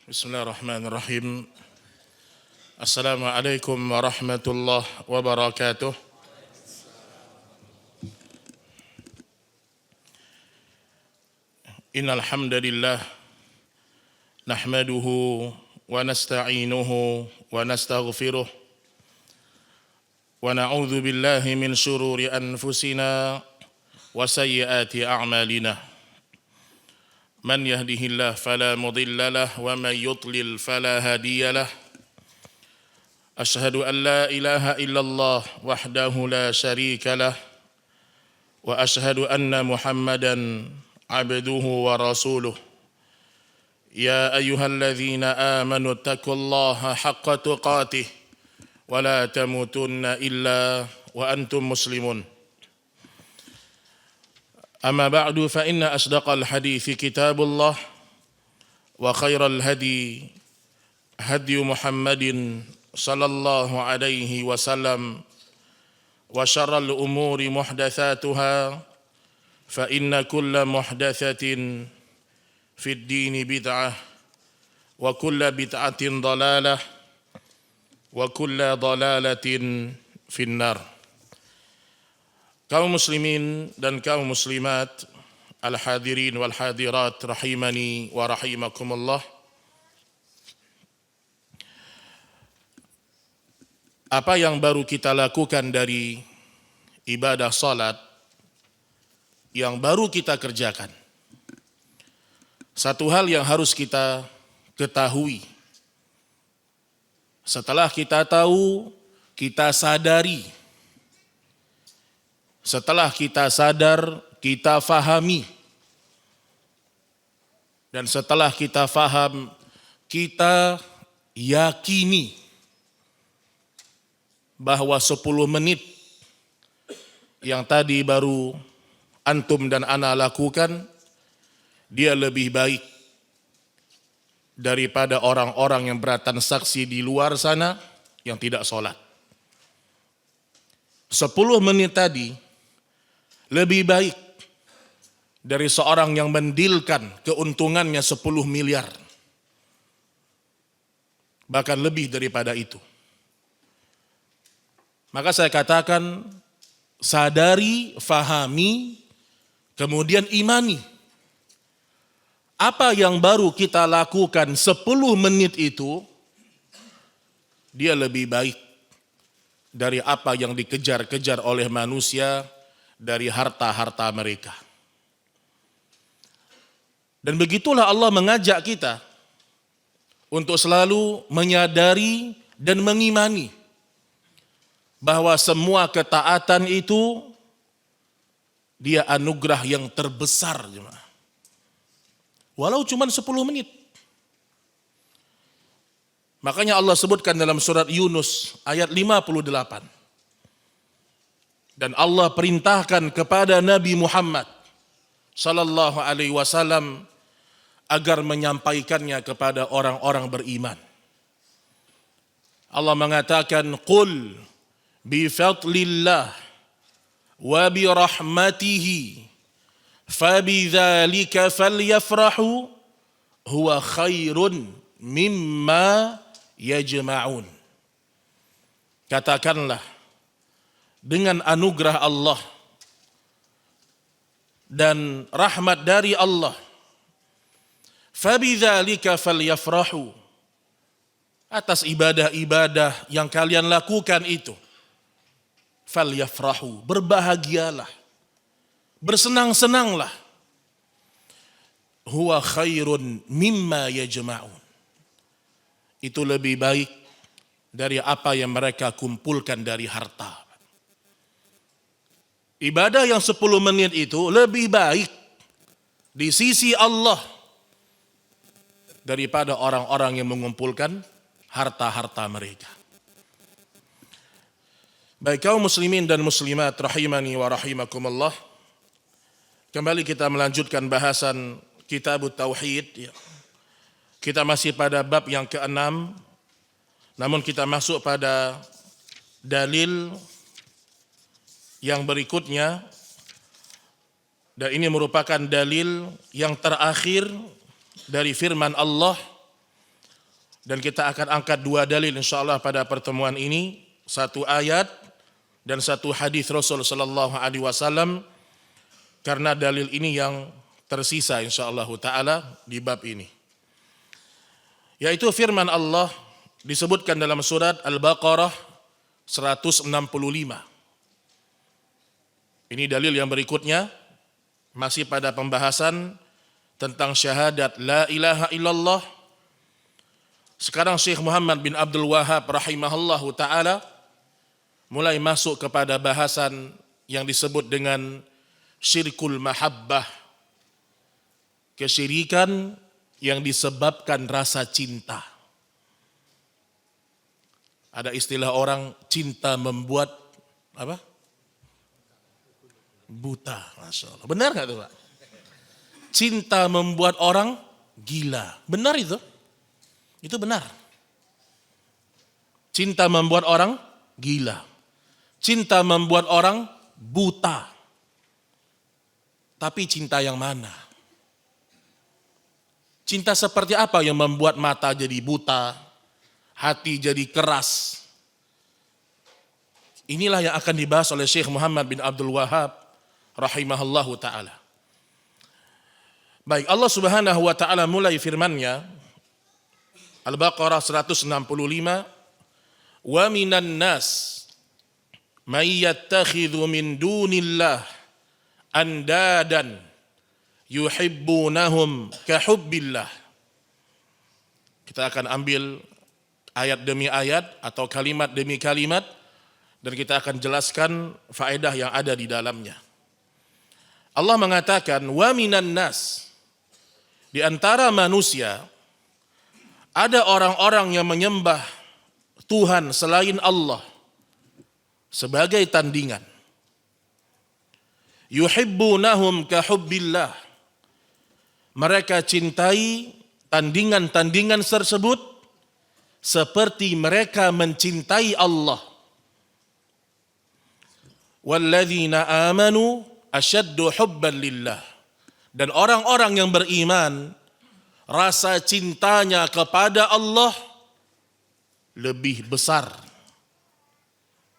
Bismillahirrahmanirrahim. Assalamualaikum warahmatullahi wabarakatuh. Innal hamdalillah nahmaduhu wa nasta'inuhu wa nastaghfiruh wa na'udzu billahi min shururi anfusina wa sayyiati a'malina. من يهده الله فلا مضل له ومن يضلل فلا هادي له أشهد أن لا إله إلا الله وحده لا شريك له وأشهد أن محمدا عبده ورسوله يا أيها الذين آمنوا اتقوا الله حق تقاته ولا تموتن إلا وأنتم مسلمون أما بعد فإن أصدق الحديث كتاب الله وخير الهدي هدي محمد صلى الله عليه وسلم وشر الأمور محدثاتها فإن كل محدثة في الدين بدعة وكل بدعة ضلالة وكل ضلالة في النار. Kaum muslimin dan kaum muslimat, al-hadirin wal hadirat rahimani wa rahimakumullah. Apa yang baru kita lakukan dari ibadah salat, yang baru kita kerjakan, satu hal yang harus kita ketahui. Setelah kita tahu, kita sadari. Setelah kita sadar, kita fahami. Dan setelah kita faham, kita yakini bahwa 10 menit yang tadi baru antum dan ana lakukan, dia lebih baik daripada orang-orang yang bertransaksi di luar sana yang tidak sholat. 10 menit tadi lebih baik dari seorang yang mendilkan keuntungannya 10 miliar. Bahkan lebih daripada itu. Maka saya katakan, sadari, fahami, kemudian imani. Apa yang baru kita lakukan 10 menit itu, dia lebih baik dari apa yang dikejar-kejar oleh manusia dari harta-harta mereka. Dan begitulah Allah mengajak kita untuk selalu menyadari dan mengimani bahwa semua ketaatan itu dia anugerah yang terbesar, jemaah. Walau cuma 10 menit. Makanya Allah sebutkan dalam surat Yunus ayat 58. Dan Allah perintahkan kepada Nabi Muhammad sallallahu alaihi wasallam agar menyampaikannya kepada orang-orang beriman. Allah mengatakan, "Qul bi fadlillah wa bi rahmatihi fabidzalika falyafrahu huwa khairun mimma yajma'un." Katakanlah, dengan anugerah Allah dan rahmat dari Allah, fabidzalika falyafrahu, atas ibadah-ibadah yang kalian lakukan itu, falyafrahu, berbahagialah, bersenang-senanglah, huwa khairun mimma yajma'un, itu lebih baik dari apa yang mereka kumpulkan dari harta. Ibadah yang 10 menit itu lebih baik di sisi Allah daripada orang-orang yang mengumpulkan harta-harta mereka. Baik kaum muslimin dan muslimat rahimani wa rahimakumullah. Kembali kita melanjutkan bahasan Kitab Tauhid. Kita masih pada bab yang ke-6. Namun kita masuk pada dalil yang berikutnya, dan ini merupakan dalil yang terakhir dari firman Allah Dan kita akan angkat dua dalil insyaallah pada pertemuan ini, satu ayat dan satu hadis Rasul sallallahu alaihi wasallam, karena dalil ini yang tersisa insyaallah taala di bab ini. Yaitu firman Allah disebutkan dalam surat Al-Baqarah 165. Ini dalil yang berikutnya, masih pada pembahasan tentang syahadat la ilaha illallah. Sekarang Syekh Muhammad bin Abdul Wahhab rahimahullahu ta'ala mulai masuk kepada bahasan yang disebut dengan syirkul mahabbah, kesyirikan yang disebabkan rasa cinta. Ada istilah orang, cinta membuat apa? Buta, Masya Allah. Benar nggak tuh Pak? Cinta membuat orang gila. Benar itu? Itu benar. Cinta membuat orang gila. Cinta membuat orang buta. Tapi cinta yang mana? Cinta seperti apa yang membuat mata jadi buta, hati jadi keras? Inilah yang akan dibahas oleh Syekh Muhammad bin Abdul Wahhab rahimahullahu ta'ala. Baik, Allah subhanahu wa ta'ala mulai firman-Nya, Al-Baqarah 165, wa minan nas may yattakhidhu min dunillah andadan yuhibbunahum kahubbillah. Kita akan ambil ayat demi ayat atau kalimat demi kalimat dan kita akan jelaskan faedah yang ada di dalamnya. Allah mengatakan wa minan nas, di antara manusia ada orang-orang yang menyembah Tuhan selain Allah sebagai tandingan. Yuhibbunahum kahubbillah. Mereka cintai tandingan-tandingan tersebut seperti mereka mencintai Allah. Walladzina amanu asyaddu hubban lillah. Dan orang-orang yang beriman, rasa cintanya kepada Allah lebih besar,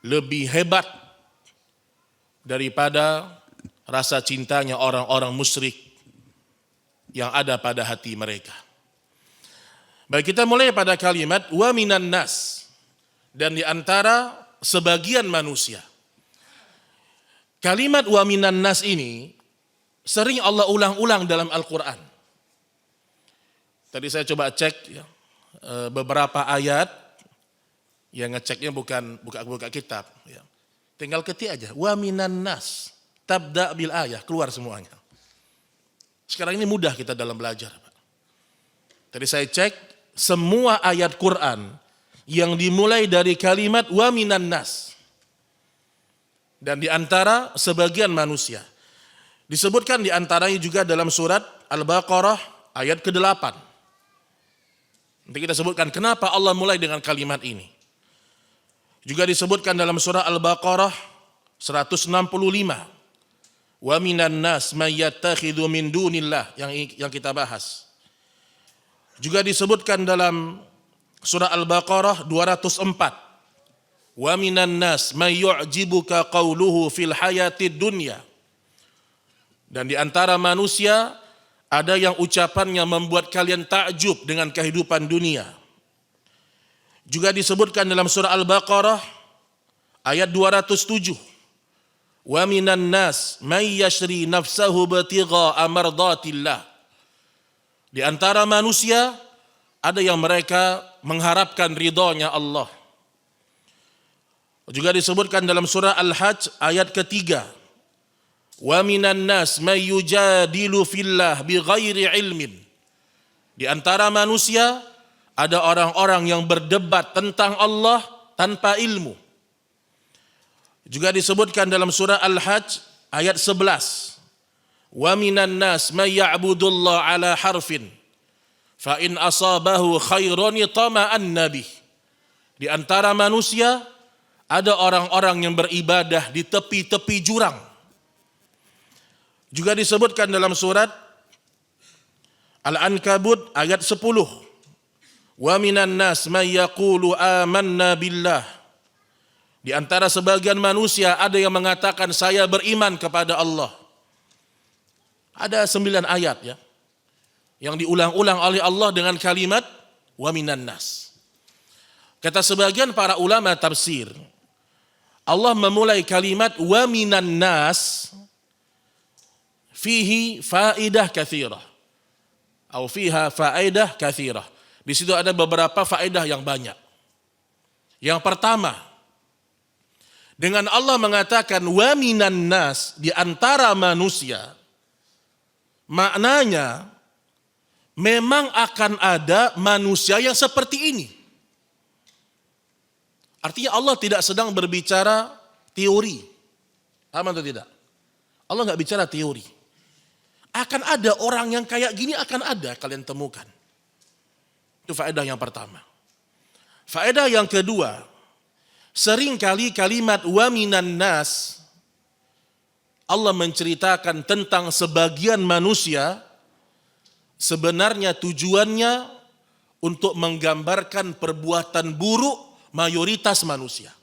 lebih hebat daripada rasa cintanya orang-orang musyrik yang ada pada hati mereka. Baik, kita mulai pada kalimat wa minan nas, dan di antara sebagian manusia. Kalimat wa minan nas ini sering Allah ulang-ulang dalam Al-Quran. Tadi saya coba cek ya, beberapa ayat, yang ngeceknya bukan buka kitab. Ya. Tinggal ketik aja, wa minan nas, tabda bil ayah, keluar semuanya. Sekarang ini mudah kita dalam belajar. Tadi saya cek, semua ayat Quran yang dimulai dari kalimat wa minan nas. Dan di antara sebagian manusia. Disebutkan di antaranya juga dalam surat Al-Baqarah ayat ke-8. Nanti kita sebutkan kenapa Allah mulai dengan kalimat ini. Juga disebutkan dalam surah Al-Baqarah 165. Wa minan nas may yattakhidhu min dunillah, yang kita bahas. Juga disebutkan dalam surah Al-Baqarah 204. Wa minan nas may yu'jibuka qawluhu fil hayatid dunya. Dan di antara manusia ada yang ucapannya membuat kalian takjub dengan kehidupan dunia. Juga disebutkan dalam surah Al-Baqarah ayat 207. Wa minan nas may yashri nafsahu batigha amardatillah. Di antara manusia ada yang mereka mengharapkan ridhonya Allah. Juga disebutkan dalam surah Al-Hajj ayat ketiga. Wa minan nas may yujadilu fillah bighairi ilmin. Di antara manusia ada orang-orang yang berdebat tentang Allah tanpa ilmu. Juga disebutkan dalam surah Al-Hajj ayat 11. Wa minan nas may ya'budullah ala harfin fa in asabahu khairun tama'anna bih. Di antara manusia ada orang-orang yang beribadah di tepi-tepi jurang. Juga disebutkan dalam surat Al-Ankabut ayat 10. Wa minan nas may yaqulu amanna billah. Di antara sebagian manusia ada yang mengatakan saya beriman kepada Allah. Ada 9 ayat ya yang diulang-ulang oleh Allah dengan kalimat wa minan nas. Kata sebagian para ulama tafsir, Allah memulai kalimat wa minan nas fihi faidah katsirah atau fiha faidah katsirah. Di situ ada beberapa faedah yang banyak. Yang pertama, dengan Allah mengatakan wa minan nas, di antara manusia, maknanya memang akan ada manusia yang seperti ini. Artinya Allah tidak sedang berbicara teori. Paham atau tidak? Allah nggak bicara teori. Akan ada orang yang kayak gini, akan ada kalian temukan. Itu faedah yang pertama. Faedah yang kedua, seringkali kalimat wa minan nas, Allah menceritakan tentang sebagian manusia, sebenarnya tujuannya untuk menggambarkan perbuatan buruk mayoritas manusia.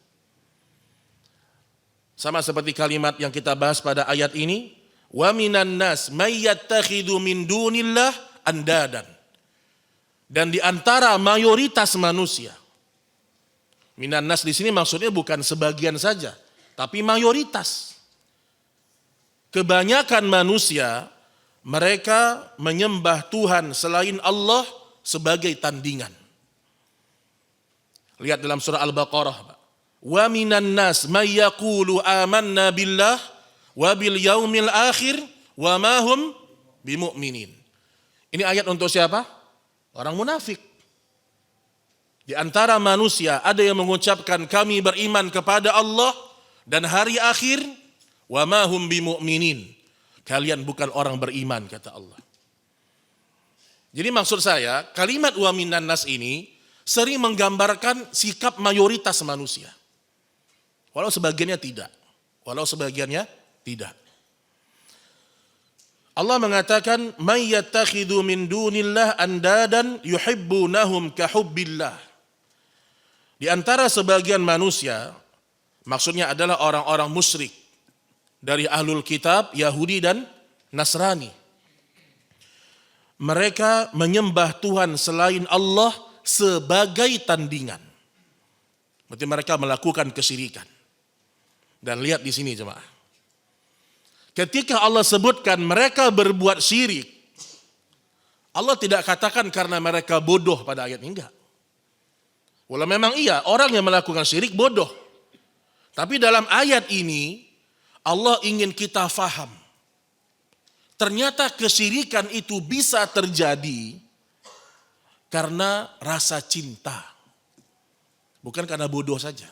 Sama seperti kalimat yang kita bahas pada ayat ini, wa minan nas may yattakhidhu min dunillah andadan. Dan di antara mayoritas manusia, minan nas di sini maksudnya bukan sebagian saja, tapi mayoritas. Kebanyakan manusia mereka menyembah Tuhan selain Allah sebagai tandingan. Lihat dalam surah Al-Baqarah, wa minan nas may yaqulu amanna billah wa bil yaumil akhir wa ma hum bimu'minin. Ini ayat untuk siapa? Orang munafik. Di antara manusia ada yang mengucapkan kami beriman kepada Allah dan hari akhir, wa ma hum bimu'minin. Kalian bukan orang beriman, kata Allah. Jadi maksud saya, kalimat wa minan nas ini sering menggambarkan sikap mayoritas manusia. Walau sebagiannya tidak. Allah mengatakan may yattakhidhu min dunillah andadan yuhibbunahum kahubbillah. Di antara sebagian manusia, maksudnya adalah orang-orang musyrik dari ahlul kitab, Yahudi dan Nasrani. Mereka menyembah Tuhan selain Allah sebagai tandingan. Berarti mereka melakukan kesyirikan. Dan lihat di sini jemaah. Ketika Allah sebutkan mereka berbuat syirik, Allah tidak katakan karena mereka bodoh pada ayat ini, enggak. Walau memang iya, orang yang melakukan syirik bodoh. Tapi dalam ayat ini, Allah ingin kita faham. Ternyata kesyirikan itu bisa terjadi karena rasa cinta. Bukan karena bodoh saja.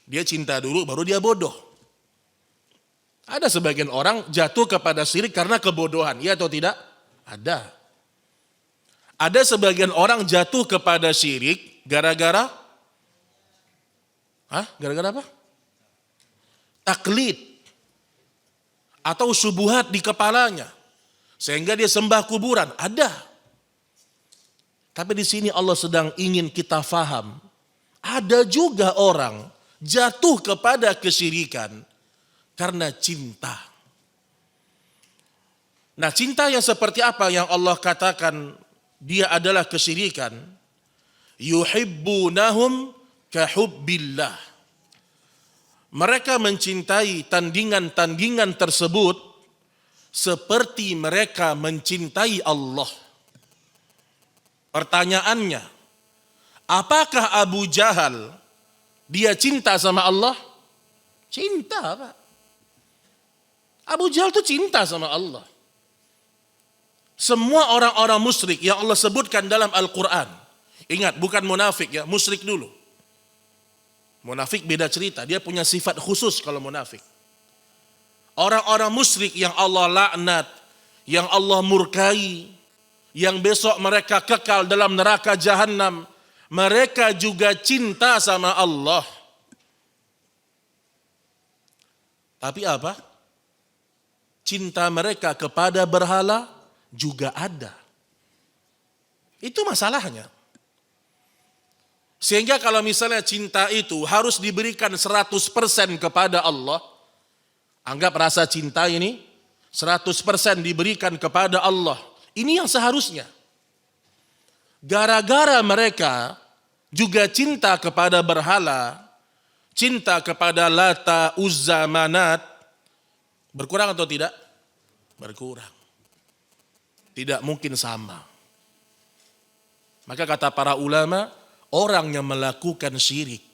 Dia cinta dulu, baru dia bodoh. Ada sebagian orang jatuh kepada syirik karena kebodohan, iya atau tidak? Ada. Ada sebagian orang jatuh kepada syirik gara-gara gara-gara apa? Taklid atau syubhat di kepalanya sehingga dia sembah kuburan. Ada. Tapi di sini Allah sedang ingin kita faham. Ada juga orang jatuh kepada kesyirikan karena cinta. Nah, cinta yang seperti apa yang Allah katakan dia adalah kesyirikan? Yuhibbunahum kahubbillah. Mereka mencintai tandingan-tandingan tersebut seperti mereka mencintai Allah. Pertanyaannya, apakah Abu Jahal dia cinta sama Allah? Cinta, Pak. Abu Jahal itu cinta sama Allah. Semua orang-orang musyrik yang Allah sebutkan dalam Al-Quran. Ingat, bukan munafik ya, musyrik dulu. Munafik beda cerita, dia punya sifat khusus kalau munafik. Orang-orang musyrik yang Allah laknat, yang Allah murkai, yang besok mereka kekal dalam neraka jahanam, mereka juga cinta sama Allah. Tapi apa? Cinta mereka kepada berhala juga ada. Itu masalahnya. Sehingga kalau misalnya cinta itu harus diberikan 100% kepada Allah, anggap rasa cinta ini 100% diberikan kepada Allah. Ini yang seharusnya. Gara-gara mereka juga cinta kepada berhala, cinta kepada Lata, Uzza, Manat, berkurang atau tidak? Berkurang. Tidak mungkin sama. Maka kata para ulama, orang yang melakukan syirik,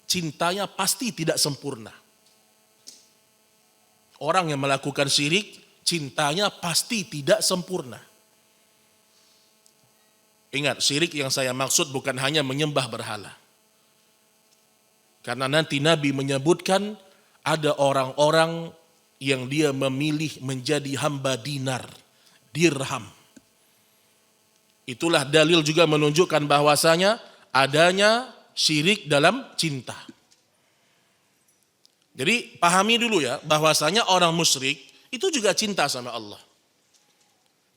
cintanya pasti tidak sempurna. Orang yang melakukan syirik, cintanya pasti tidak sempurna. Ingat, syirik yang saya maksud bukan hanya menyembah berhala. Karena nanti Nabi menyebutkan ada orang-orang yang dia memilih menjadi hamba dinar, dirham. Itulah dalil juga menunjukkan bahwasanya adanya syirik dalam cinta. Jadi pahami dulu ya, bahwasanya orang musyrik itu juga cinta sama Allah.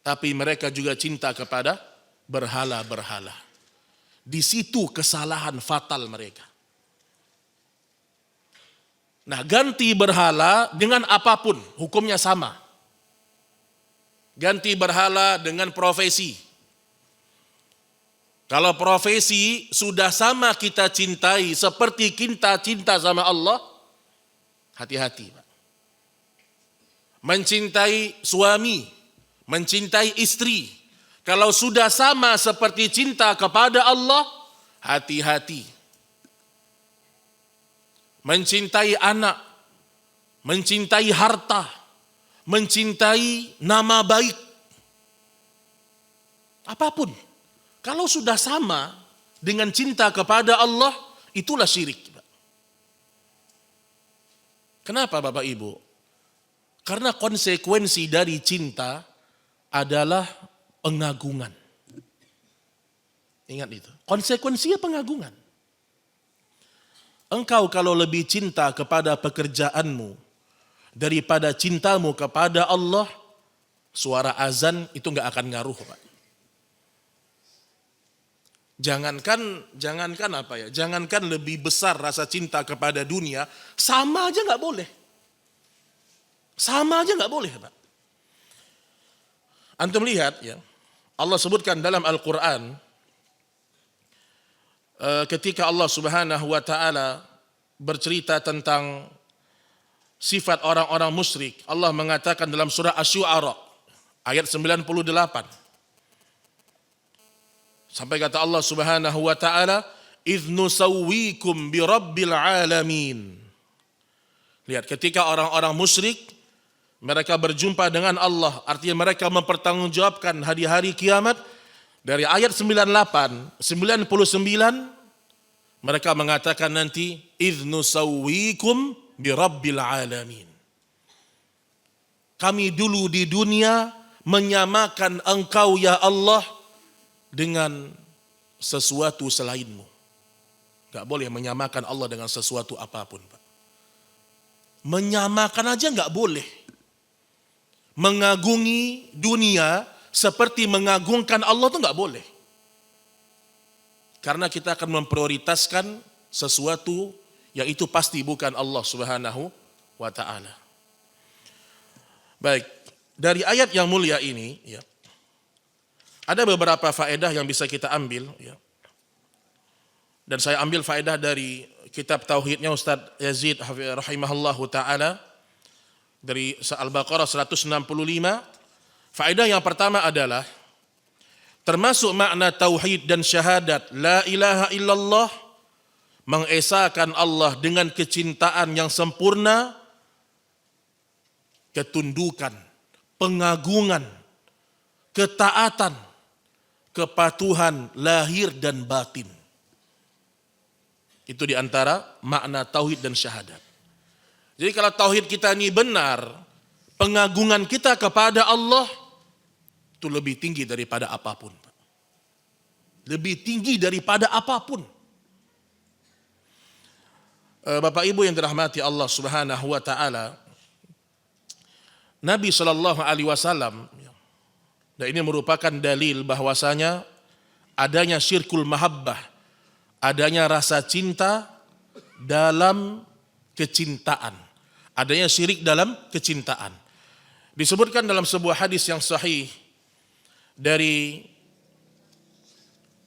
Tapi mereka juga cinta kepada berhala-berhala. Di situ kesalahan fatal mereka. Nah, ganti berhala dengan apapun, hukumnya sama. Ganti berhala dengan profesi. Kalau profesi sudah sama kita cintai seperti kita cinta sama Allah, hati-hati, Pak. Mencintai suami, mencintai istri, kalau sudah sama seperti cinta kepada Allah, hati-hati. Mencintai anak, mencintai harta, mencintai nama baik, apapun. Kalau sudah sama dengan cinta kepada Allah, itulah syirik. Kenapa Bapak Ibu? Karena konsekuensi dari cinta adalah pengagungan. Ingat itu. Konsekuensinya pengagungan. Engkau kalau lebih cinta kepada pekerjaanmu daripada cintamu kepada Allah, suara azan itu nggak akan ngaruh, Pak. Jangankan apa ya? Jangankan lebih besar rasa cinta kepada dunia, sama aja nggak boleh. Sama aja nggak boleh, Pak. Antum lihat ya, Allah sebutkan dalam Al-Quran, ketika Allah Subhanahu wa Ta'ala bercerita tentang sifat orang-orang musyrik, Allah mengatakan dalam surah Asy-Syu'ara ayat 98. Sampai kata Allah Subhanahu wa Ta'ala, "Idz nusawwikum bi rabbil alamin." Lihat, ketika orang-orang musyrik mereka berjumpa dengan Allah, artinya mereka mempertanggungjawabkan hari-hari kiamat, dari ayat 98, 99 mereka mengatakan nanti idz nusawwikum bi rabbil alamin. Kami dulu di dunia menyamakan engkau ya Allah dengan sesuatu selainmu. Gak boleh menyamakan Allah dengan sesuatu apapun, Pak. Menyamakan aja gak boleh. Mengagungi dunia seperti mengagungkan Allah itu gak boleh. Karena kita akan memprioritaskan sesuatu yang itu pasti bukan Allah Subhanahu wa Ta'ala. Baik, dari ayat yang mulia ini ya, ada beberapa faedah yang bisa kita ambil ya. Dan saya ambil faedah dari kitab tauhidnya Ustaz Yazid rahimahullahu taala dari Al-Baqarah 165. Faedah yang pertama adalah termasuk makna tauhid dan syahadat la ilaha illallah, mengesahkan Allah dengan kecintaan yang sempurna, ketundukan, pengagungan, ketaatan, kepatuhan lahir dan batin. Itu diantara makna tauhid dan syahadat. Jadi kalau tauhid kita ini benar, pengagungan kita kepada Allah itu lebih tinggi daripada apapun. Lebih tinggi daripada apapun. Bapak Ibu yang dirahmati Allah Subhanahu wa Ta'ala, Nabi SAW, dan ini merupakan dalil bahwasanya adanya syirkul mahabbah, adanya rasa cinta dalam kecintaan, adanya syirik dalam kecintaan. Disebutkan dalam sebuah hadis yang sahih dari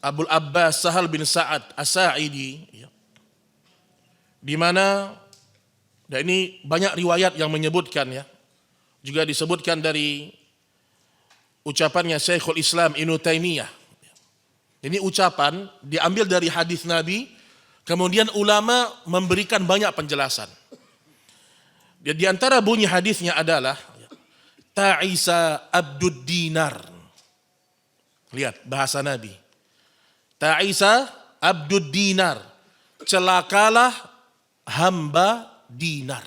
Abul Abbas Sahal bin Sa'ad As-Sa'idi, di mana, dan ini banyak riwayat yang menyebutkan ya, juga disebutkan dari ucapannya Syekhul Islam Ibnu Taimiyah. Ini ucapan diambil dari hadis Nabi, kemudian ulama memberikan banyak penjelasan. Di antara bunyi hadisnya adalah ta'isa abdud dinar. Lihat bahasa Nabi. Ta'isa abdud dinar. Celakalah hamba dinar.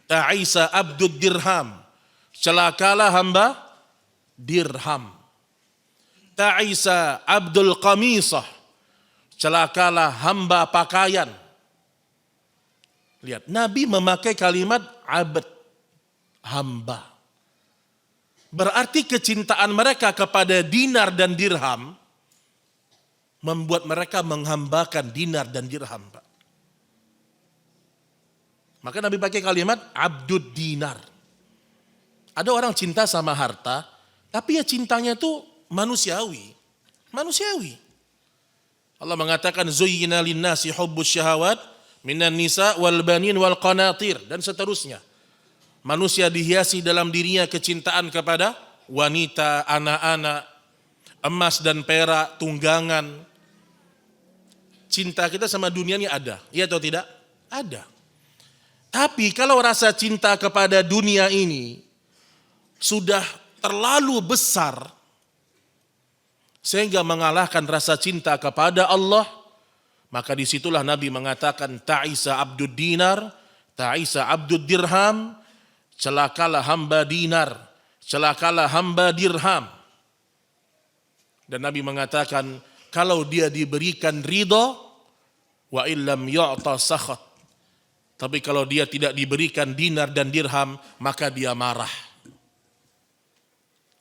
Ta'isa abdud dirham. Celakalah hamba dirham. Ta'isa abdul qamisah. Celakalah hamba pakaian. Lihat, Nabi memakai kalimat abd, hamba. Berarti kecintaan mereka kepada dinar dan dirham membuat mereka menghambakan dinar dan dirham, Pak. Maka Nabi pakai kalimat abdud dinar. Ada orang cinta sama harta, tapi ya cintanya itu manusiawi. Manusiawi. Allah mengatakan zuyyina linnasi hubbus syahawat minan nisa wal banin wal qanatir dan seterusnya. Manusia dihiasi dalam dirinya kecintaan kepada wanita, anak-anak, emas dan perak, tunggangan. Cinta kita sama dunia ini ada, iya atau tidak? Ada. Tapi kalau rasa cinta kepada dunia ini sudah terlalu besar sehingga mengalahkan rasa cinta kepada Allah, maka disitulah Nabi mengatakan ta'isa abdud dinar, ta'isa abdud dirham, celakalah hamba dinar, celakalah hamba dirham. Dan Nabi mengatakan kalau dia diberikan ridha wa illam yu'ta sakhat. Tapi kalau dia tidak diberikan dinar dan dirham, maka dia marah.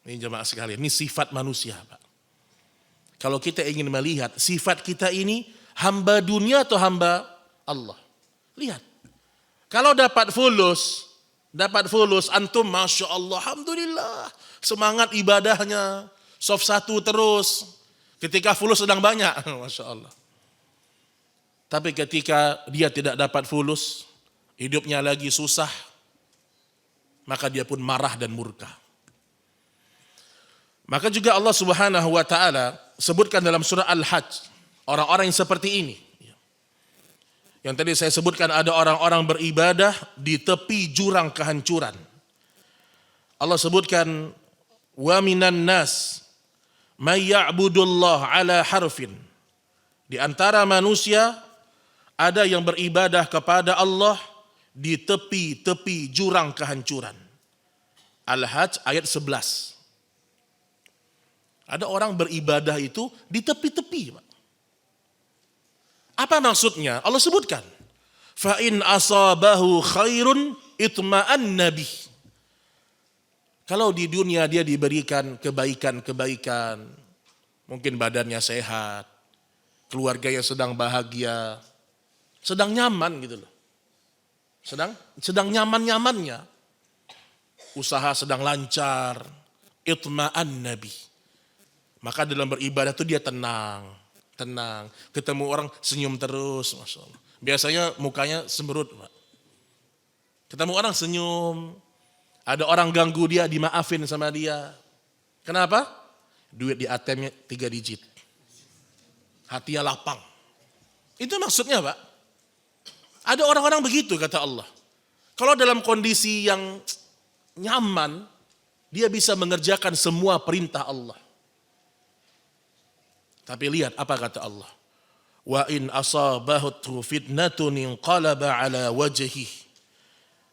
Ini jemaah sekalian, ini sifat manusia, Pak. Kalau kita ingin melihat sifat kita ini hamba dunia atau hamba Allah. Lihat. Kalau dapat fulus antum Masya Allah, Alhamdulillah. Semangat ibadahnya, soft 1 terus. Ketika fulus sedang banyak, Masya Allah. Tapi ketika dia tidak dapat fulus, hidupnya lagi susah, maka dia pun marah dan murka. Maka juga Allah Subhanahu wa taala sebutkan dalam surah Al-Hajj orang-orang yang seperti ini. Yang tadi saya sebutkan ada orang-orang beribadah di tepi jurang kehancuran. Allah sebutkan wa minan nas may ya'budullah ala harfin. Di antara manusia ada yang beribadah kepada Allah di tepi-tepi jurang kehancuran. Al-Hajj ayat 11. Ada orang beribadah itu di tepi-tepi, Pak. Apa maksudnya? Allah sebutkan. Fa in asabahu khairun itma'anna bih. Kalau di dunia dia diberikan kebaikan-kebaikan, mungkin badannya sehat, keluarganya sedang bahagia, sedang nyaman gitu loh. Sedang nyaman-nyamannya. Usaha sedang lancar, itma'anna bih. Maka dalam beribadah itu dia tenang. Ketemu orang senyum terus, Masya Allah. Biasanya mukanya semberut, Pak. Ketemu orang senyum. Ada orang ganggu dia, dimaafin sama dia. Kenapa? Duit di ATM-nya 3 digit. Hatinya lapang. Itu maksudnya, Pak. Ada orang-orang begitu kata Allah. Kalau dalam kondisi yang nyaman, dia bisa mengerjakan semua perintah Allah. Tapi lihat apa kata Allah. Wa in asabahu fitnatun inqalaba ala wajhihi.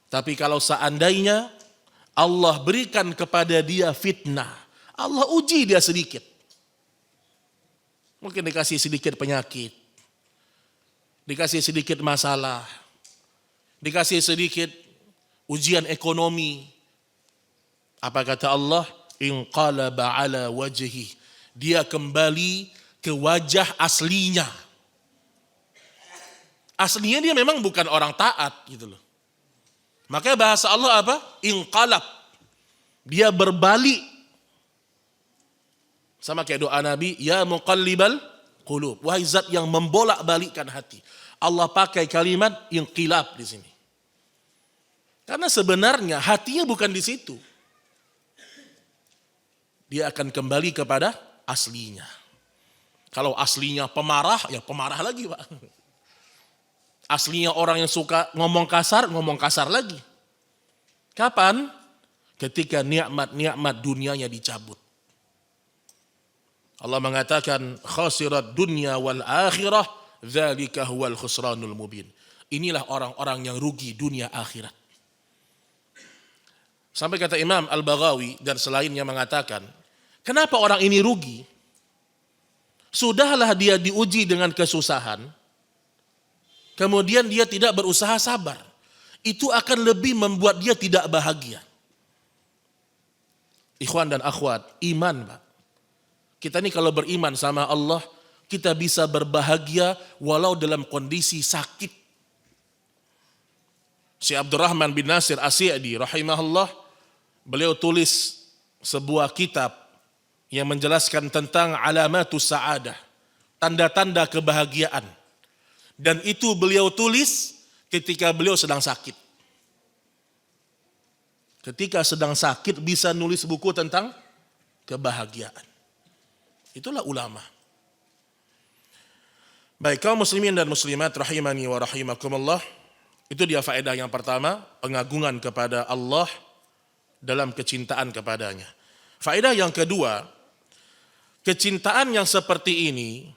Tapi kalau seandainya Allah berikan kepada dia fitnah, Allah uji dia sedikit. Mungkin dikasih sedikit penyakit, dikasih sedikit masalah, dikasih sedikit ujian ekonomi. Apa kata Allah? Inqalaba ala wajhihi. dia kembali ke wajah aslinya. Aslinya dia memang bukan orang taat gitu loh. Makanya bahasa Allah apa? Inqalab. Dia berbalik. Sama kayak doa Nabi, ya muqallibal qulub. Wahai zat yang membolak-balikkan hati. Allah pakai kalimat inqilab di sini. Karena sebenarnya hatinya bukan di situ. Dia akan kembali kepada aslinya. Kalau aslinya pemarah, ya pemarah lagi Pak. Aslinya orang yang suka ngomong kasar lagi. Kapan? Ketika nikmat-nikmat dunianya dicabut. Allah mengatakan khasirat dunya wal akhirah dzalika huwal khusranul mubin. Inilah orang-orang yang rugi dunia akhirat. Sampai kata Imam Al-Baghawi dan selainnya mengatakan, kenapa orang ini rugi? Sudahlah dia diuji dengan kesusahan, kemudian dia tidak berusaha sabar. Itu akan lebih membuat dia tidak bahagia. Ikhwan dan akhwat, iman Pak. Kita ini kalau beriman sama Allah, kita bisa berbahagia walau dalam kondisi sakit. Syekh Abdurrahman bin Nasir As-Sa'di rahimahullah, beliau tulis sebuah kitab yang menjelaskan tentang alamatus sa'adah, tanda-tanda kebahagiaan. Dan itu beliau tulis ketika beliau sedang sakit. Ketika sedang sakit bisa nulis buku tentang kebahagiaan. Itulah ulama. Baik, kaum muslimin dan muslimat rahimani wa rahimakumullah. Itu dia faedah yang pertama, pengagungan kepada Allah dalam kecintaan kepadanya. Faedah yang kedua, kecintaan yang seperti ini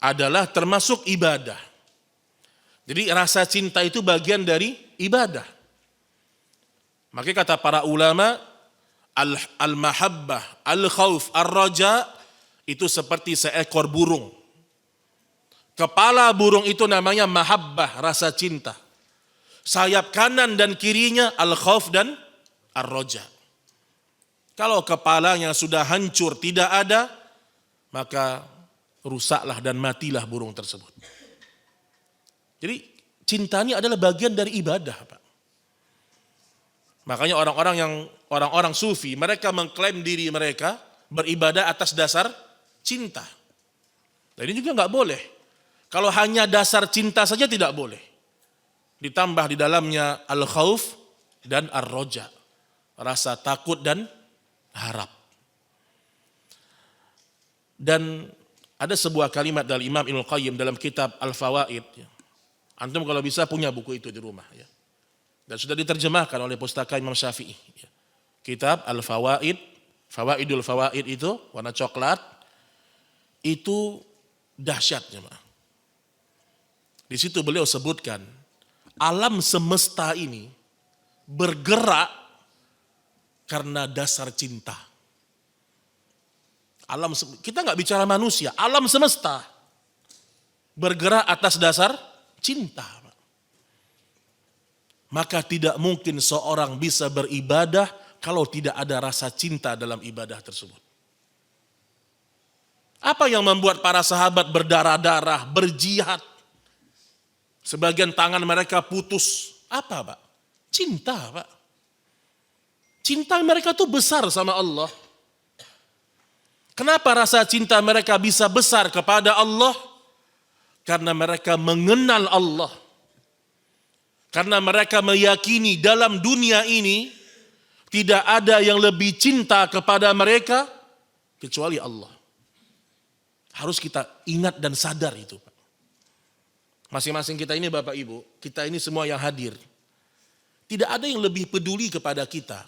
adalah termasuk ibadah. Jadi rasa cinta itu bagian dari ibadah. Makanya kata para ulama, al-mahabbah, al-khauf, ar-raja itu seperti seekor burung. Kepala burung itu namanya mahabbah, rasa cinta. Sayap kanan dan kirinya al-khauf dan ar-raja. Kalau kepalanya sudah hancur, tidak ada, maka rusaklah dan matilah burung tersebut. Jadi cinta ini adalah bagian dari ibadah, Pak. Makanya orang-orang sufi, mereka mengklaim diri mereka beribadah atas dasar cinta. Dan ini juga nggak boleh. Kalau hanya dasar cinta saja tidak boleh. Ditambah di dalamnya al-khauf dan ar-roja. Rasa takut dan harap. Dan ada sebuah kalimat dari Imam Ibnul Qayyim dalam kitab Al-Fawaid. Antum kalau bisa punya buku itu di rumah. Dan sudah diterjemahkan oleh pustaka Imam Syafi'i. Kitab Al-Fawaid, Fawaidul Fawaid itu warna coklat. Itu dahsyatnya. Di situ beliau sebutkan, alam semesta ini bergerak karena dasar cinta. Kita nggak bicara manusia, alam semesta bergerak atas dasar cinta. Maka tidak mungkin seorang bisa beribadah kalau tidak ada rasa cinta dalam ibadah tersebut. Apa yang membuat para sahabat berdarah-darah, berjihad? Sebagian tangan mereka putus. Apa, Pak? Cinta, Pak. Cinta mereka tuh besar sama Allah. Kenapa rasa cinta mereka bisa besar kepada Allah? Karena mereka mengenal Allah. Karena mereka meyakini dalam dunia ini tidak ada yang lebih cinta kepada mereka kecuali Allah. Harus kita ingat dan sadar itu, Pak. Masing-masing kita ini Bapak Ibu, kita ini semua yang hadir. Tidak ada yang lebih peduli kepada kita.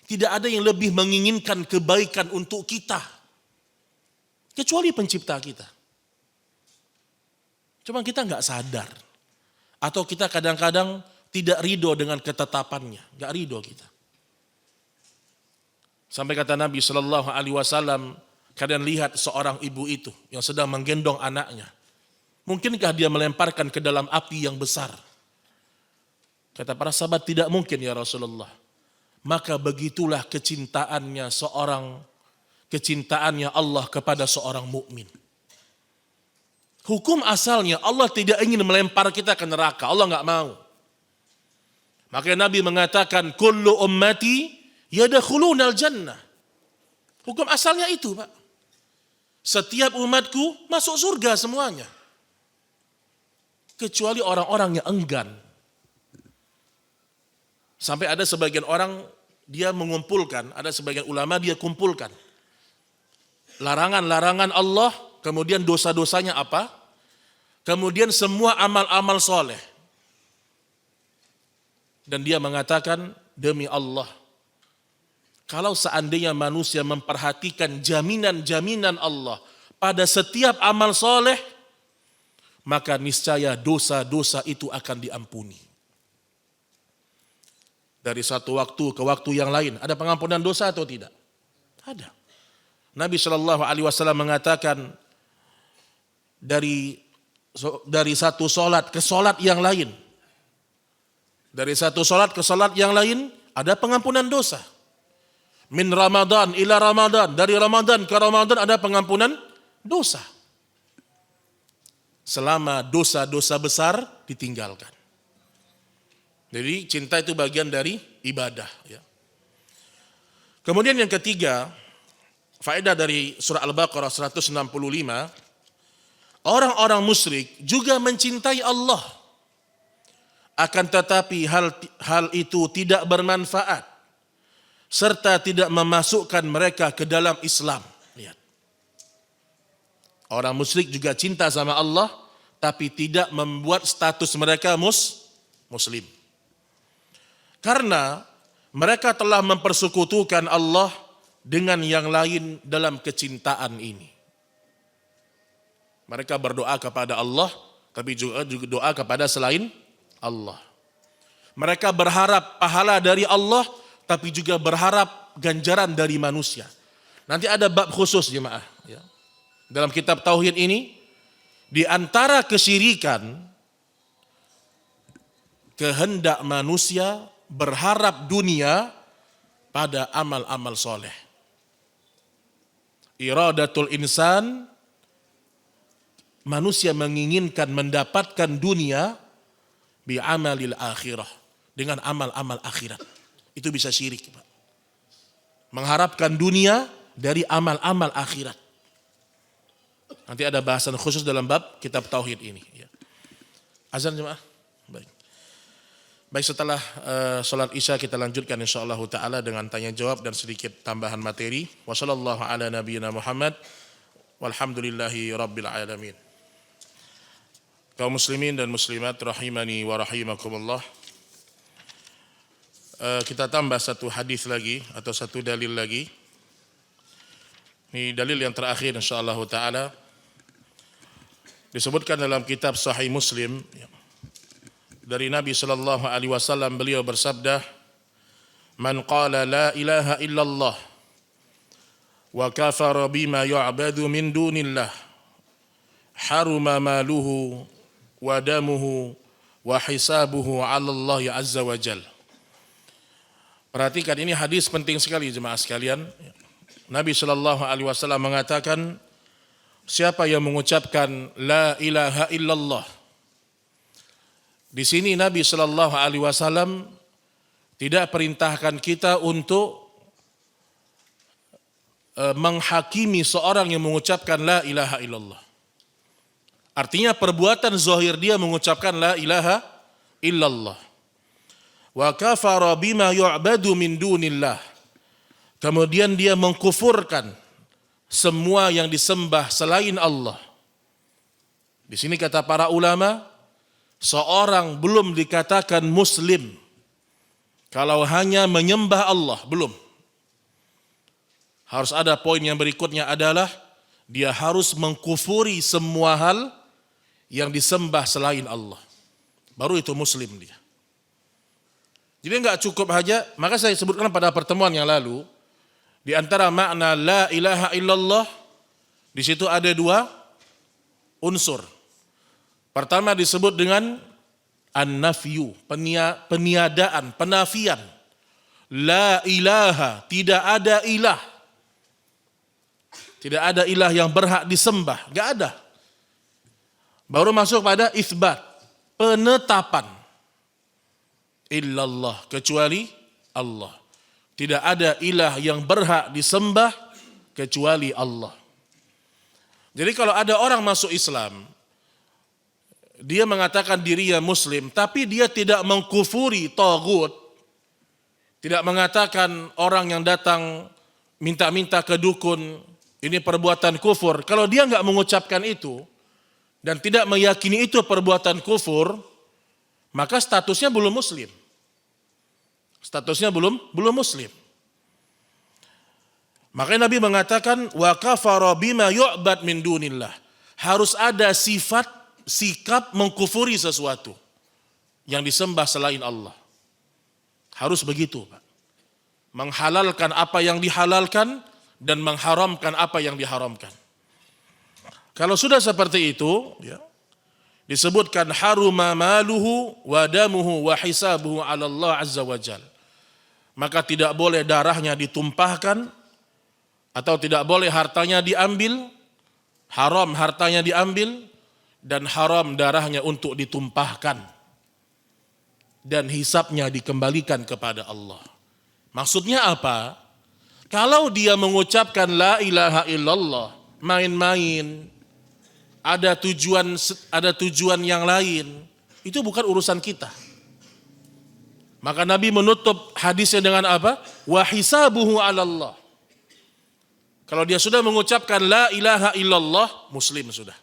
Tidak ada yang lebih menginginkan kebaikan untuk kita. Kecuali pencipta kita. Cuma kita nggak sadar. Atau kita kadang-kadang tidak ridho dengan ketetapannya. Nggak ridho kita. Sampai kata Nabi SAW, kalian lihat seorang ibu itu yang sedang menggendong anaknya. Mungkinkah dia melemparkan ke dalam api yang besar? Kata para sahabat, tidak mungkin ya Rasulullah. Maka begitulah kecintaannya seorang kecintaannya Allah kepada seorang mukmin. Hukum asalnya Allah tidak ingin melempar kita ke neraka, Allah nggak mau. Makanya Nabi mengatakan, kullu ummati yadkhulunal jannah. Hukum asalnya itu, Pak. Setiap umatku masuk surga semuanya. Kecuali orang-orang yang enggan. Sampai ada sebagian orang dia mengumpulkan, ada sebagian ulama dia kumpulkan. Larangan-larangan Allah, kemudian dosa-dosanya apa? Kemudian semua amal-amal soleh. Dan dia mengatakan, demi Allah, kalau seandainya manusia memperhatikan jaminan-jaminan Allah pada setiap amal soleh, maka niscaya dosa-dosa itu akan diampuni. Dari satu waktu ke waktu yang lain, ada pengampunan dosa atau tidak? Ada. Nabi SAW mengatakan, dari satu solat ke solat yang lain, dari satu solat ke solat yang lain, ada pengampunan dosa. Min Ramadan ila Ramadan, dari Ramadan ke Ramadan ada pengampunan dosa. Selama dosa-dosa besar ditinggalkan. Jadi cinta itu bagian dari ibadah. Ya. Kemudian yang ketiga, faedah dari surah Al-Baqarah 165, orang-orang musyrik juga mencintai Allah. Akan tetapi hal itu tidak bermanfaat serta tidak memasukkan mereka ke dalam Islam. Lihat. Orang musyrik juga cinta sama Allah tapi tidak membuat status mereka muslim. Karena mereka telah mempersekutukan Allah dengan yang lain dalam kecintaan ini. Mereka berdoa kepada Allah tapi juga doa kepada selain Allah. Mereka berharap pahala dari Allah, tapi juga berharap ganjaran dari manusia. Nanti ada bab khusus jemaah. Ya. Dalam kitab Tauhid ini, di antara kesyirikan, kehendak manusia berharap dunia pada amal-amal soleh. Iradatul insan, manusia menginginkan mendapatkan dunia bi'amalil akhirah, dengan amal-amal akhirat. Itu bisa syirik, Pak. Mengharapkan dunia dari amal-amal akhirat. Nanti ada bahasan khusus dalam bab kitab Tauhid ini. Ya. Azan jemaah. Baik, setelah sholat isya kita lanjutkan insyaallah ta'ala dengan tanya jawab dan sedikit tambahan materi. Wa sallallahu ala nabiyyina Muhammad walhamdulillahi rabbil alamin. Kaum muslimin dan muslimat rahimani wa rahimakumullah. Kita tambah satu hadis lagi atau satu dalil lagi. Ini dalil yang terakhir insyaallah ta'ala. Disebutkan dalam kitab Sahih Muslim dari Nabi sallallahu alaihi wasallam, beliau bersabda, "Man qala la ilaha illallah wa kafara bima yu'badu min dunillah haruma maluhu wa damuhu wa hisabuhu 'ala Allah azza wa jal." Perhatikan, ini hadis penting sekali jemaah sekalian. Nabi sallallahu alaihi wasallam mengatakan, siapa yang mengucapkan la ilaha illallah. Di sini Nabi sallallahu alaihi wasallam tidak perintahkan kita untuk menghakimi seorang yang mengucapkan la ilaha illallah. Artinya perbuatan zahir dia mengucapkan la ilaha illallah. Wa kafara bima yu'badu min dunillah. Kemudian dia mengkufurkan semua yang disembah selain Allah. Di sini kata para ulama, seorang belum dikatakan muslim kalau hanya menyembah Allah, belum. Harus ada poin yang berikutnya adalah dia harus mengkufuri semua hal yang disembah selain Allah. Baru itu muslim dia. Jadi enggak cukup saja, maka saya sebutkan pada pertemuan yang lalu, di antara makna la ilaha illallah, di situ ada dua unsur. Pertama disebut dengan an-nafyu, peniadaan, penafian. La ilaha, tidak ada ilah. Tidak ada ilah yang berhak disembah, enggak ada. Baru masuk pada isbat, penetapan. Illallah, kecuali Allah. Tidak ada ilah yang berhak disembah kecuali Allah. Jadi kalau ada orang masuk Islam, dia mengatakan dirinya muslim, tapi dia tidak mengkufuri taghut, tidak mengatakan orang yang datang minta-minta ke dukun, ini perbuatan kufur. Kalau dia enggak mengucapkan itu, dan tidak meyakini itu perbuatan kufur, maka statusnya belum muslim. Statusnya belum muslim. Makanya Nabi mengatakan wa kafara bima yu'bad min dunillah. Harus ada sifat, sikap mengkufuri sesuatu yang disembah selain Allah. Harus begitu, Pak. Menghalalkan apa yang dihalalkan dan mengharamkan apa yang diharamkan. Kalau sudah seperti itu, ya, disebutkan haruma maluhu wa damuhu wa hisabuhu 'ala Allah azza wa jal. Maka tidak boleh darahnya ditumpahkan atau tidak boleh hartanya diambil, haram hartanya diambil dan haram darahnya untuk ditumpahkan. Dan hisabnya dikembalikan kepada Allah. Maksudnya apa? Kalau dia mengucapkan la ilaha illallah main-main, ada tujuan yang lain, itu bukan urusan kita. Maka Nabi menutup hadisnya dengan apa? Wa hisabuhu 'ala Allah. Kalau dia sudah mengucapkan la ilaha illallah, muslim sudah.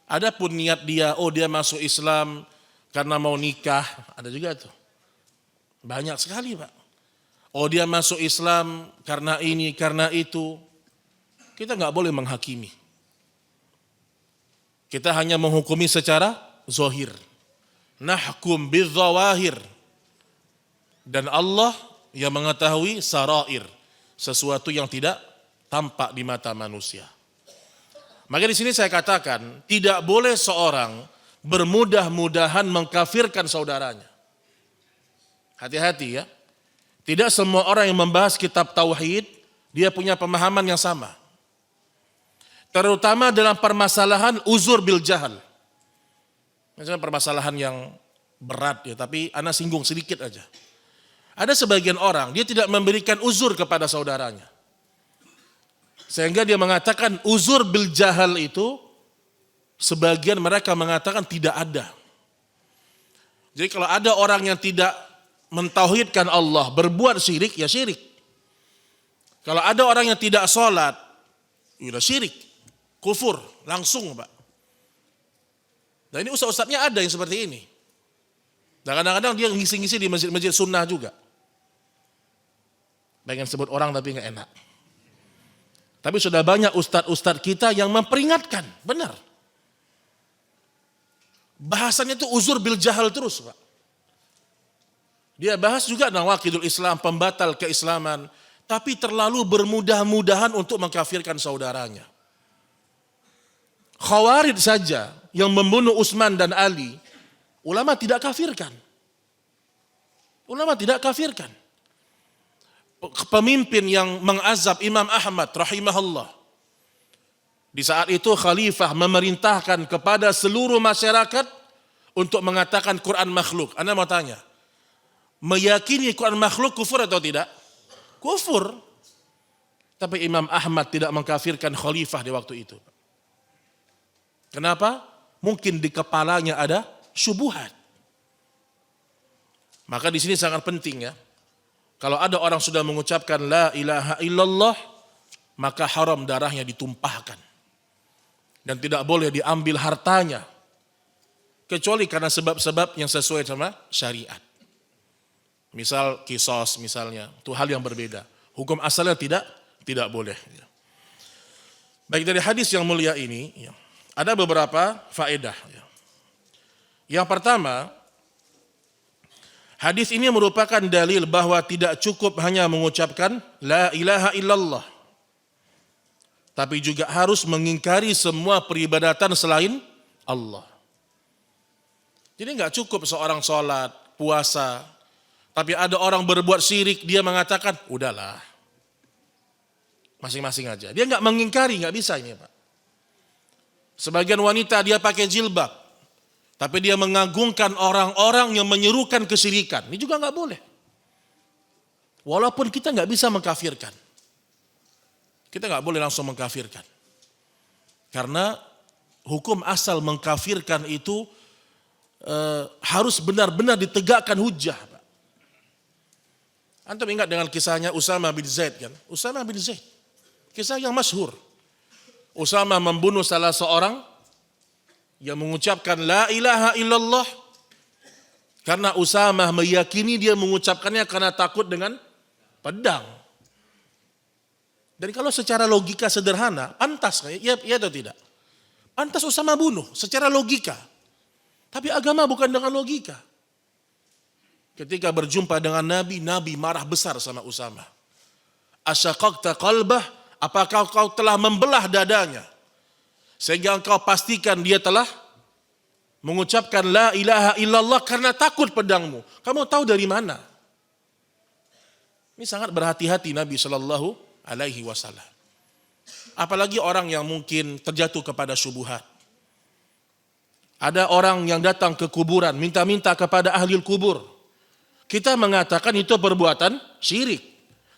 Adapun niat dia, dia masuk Islam karena mau nikah, ada juga tuh. Banyak sekali, Pak. Dia masuk Islam karena ini, karena itu. Kita enggak boleh menghakimi. Kita hanya menghukumi secara zahir. Nahkum bidzawahir. Dan Allah yang mengetahui sarair, sesuatu yang tidak tampak di mata manusia. Maka di sini saya katakan, tidak boleh seorang bermudah-mudahan mengkafirkan saudaranya. Hati-hati ya. Tidak semua orang yang membahas kitab tauhid dia punya pemahaman yang sama. Terutama dalam permasalahan uzur bil jahal. Misalnya permasalahan yang berat ya, tapi ana singgung sedikit aja. Ada sebagian orang dia tidak memberikan uzur kepada saudaranya. Sehingga dia mengatakan uzur bil jahal itu sebagian mereka mengatakan tidak ada. Jadi kalau ada orang yang tidak mentauhidkan Allah, berbuat syirik, ya syirik. Kalau ada orang yang tidak sholat, ya syirik, kufur, langsung Pak. Nah ini ustaz-ustaznya ada yang seperti ini. Dan kadang-kadang dia ngisi-ngisi di masjid-masjid sunnah juga. Pengen sebut orang tapi nggak enak. Tapi sudah banyak ustaz-ustaz kita yang memperingatkan, benar. Bahasannya itu uzur bil jahal terus Pak. Dia bahas juga nawaqidul Islam, pembatal keislaman. Tapi terlalu bermudah-mudahan untuk mengkafirkan saudaranya. Khawarij saja yang membunuh Utsman dan Ali, ulama tidak kafirkan. Ulama tidak kafirkan. Pemimpin yang mengazab Imam Ahmad rahimahullah. Di saat itu khalifah memerintahkan kepada seluruh masyarakat untuk mengatakan Quran makhluk. Anda mau tanya, meyakini Quran makhluk kufur atau tidak? Kufur. Tapi Imam Ahmad tidak mengkafirkan khalifah di waktu itu. Kenapa? Mungkin di kepalanya ada syubhat. Maka di sini sangat penting ya. Kalau ada orang sudah mengucapkan la ilaha illallah, maka haram darahnya ditumpahkan. Dan tidak boleh diambil hartanya. Kecuali karena sebab-sebab yang sesuai sama syariat. Misal kisos misalnya, itu hal yang berbeda. Hukum asalnya tidak boleh. Baik, dari hadis yang mulia ini, ada beberapa faedah. Yang pertama, hadis ini merupakan dalil bahwa tidak cukup hanya mengucapkan la ilaha illallah. Tapi juga harus mengingkari semua peribadatan selain Allah. Jadi enggak cukup seorang sholat, puasa, tapi ada orang berbuat syirik, dia mengatakan, udahlah. Masing-masing aja. Dia nggak mengingkari, nggak bisa ini Pak. Sebagian wanita dia pakai jilbab, tapi dia mengagungkan orang-orang yang menyerukan kesyirikan. Ini juga nggak boleh. Walaupun kita nggak bisa mengkafirkan. Kita nggak boleh langsung mengkafirkan. Karena hukum asal mengkafirkan itu harus benar-benar ditegakkan hujjah. Pak. Antum ingat dengan kisahnya Usama bin Zaid kan? Usama bin Zaid. Kisah yang masyhur. Usama membunuh salah seorang yang mengucapkan la ilaha illallah. Karena Usama meyakini dia mengucapkannya karena takut dengan pedang. Dan kalau secara logika sederhana, pantas ya atau tidak? Pantas Usama bunuh secara logika. Tapi agama bukan dengan logika. Ketika berjumpa dengan Nabi, Nabi marah besar sama Usama. Asyaqaqta qalbah, apakah kau telah membelah dadanya? Sehingga engkau pastikan dia telah mengucapkan la ilaha illallah karena takut pedangmu. Kamu tahu dari mana? Ini sangat berhati-hati Nabi Shallallahu Alaihi Wasallam. Apalagi orang yang mungkin terjatuh kepada syubhat. Ada orang yang datang ke kuburan, minta-minta kepada ahli kubur. Kita mengatakan itu perbuatan syirik.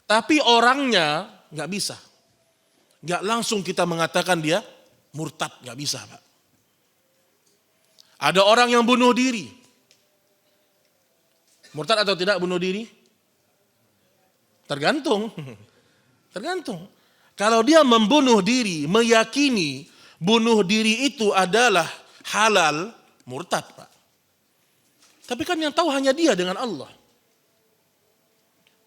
Tapi orangnya nggak bisa. Nggak langsung kita mengatakan dia murtad, nggak bisa Pak. Ada orang yang bunuh diri. Murtad atau tidak bunuh diri? Tergantung. Tergantung. Kalau dia membunuh diri, meyakini bunuh diri itu adalah halal, murtad Pak. Tapi kan yang tahu hanya dia dengan Allah.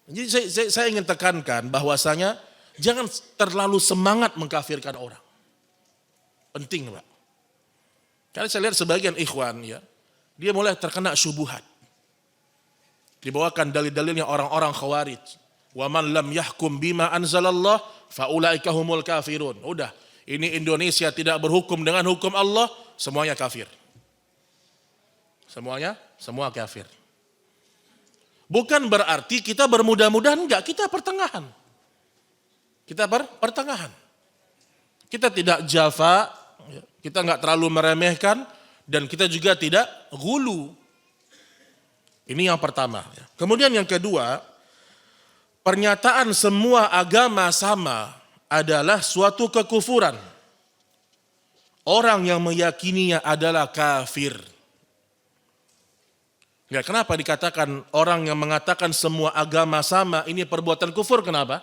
Jadi saya ingin tekankan bahwasanya jangan terlalu semangat mengkafirkan orang. Penting Pak. Karena saya lihat sebagian ikhwan ya, dia mulai terkena syubhat. Dibawakan dalil-dalilnya orang-orang khawarij. Wa man lam yahkum bima anzalallah faulaika humul kafirun. Udah, ini Indonesia tidak berhukum dengan hukum Allah, semuanya kafir. Semua kafir. Bukan berarti kita bermudah-mudahan, enggak, kita pertengahan. Kita pertengahan. Kita tidak jafa, kita enggak terlalu meremehkan, dan kita juga tidak ghulu. Ini yang pertama. Kemudian yang kedua, pernyataan semua agama sama adalah suatu kekufuran. Orang yang meyakininya adalah kafir. Ya, kenapa dikatakan orang yang mengatakan semua agama sama ini perbuatan kufur? Kenapa?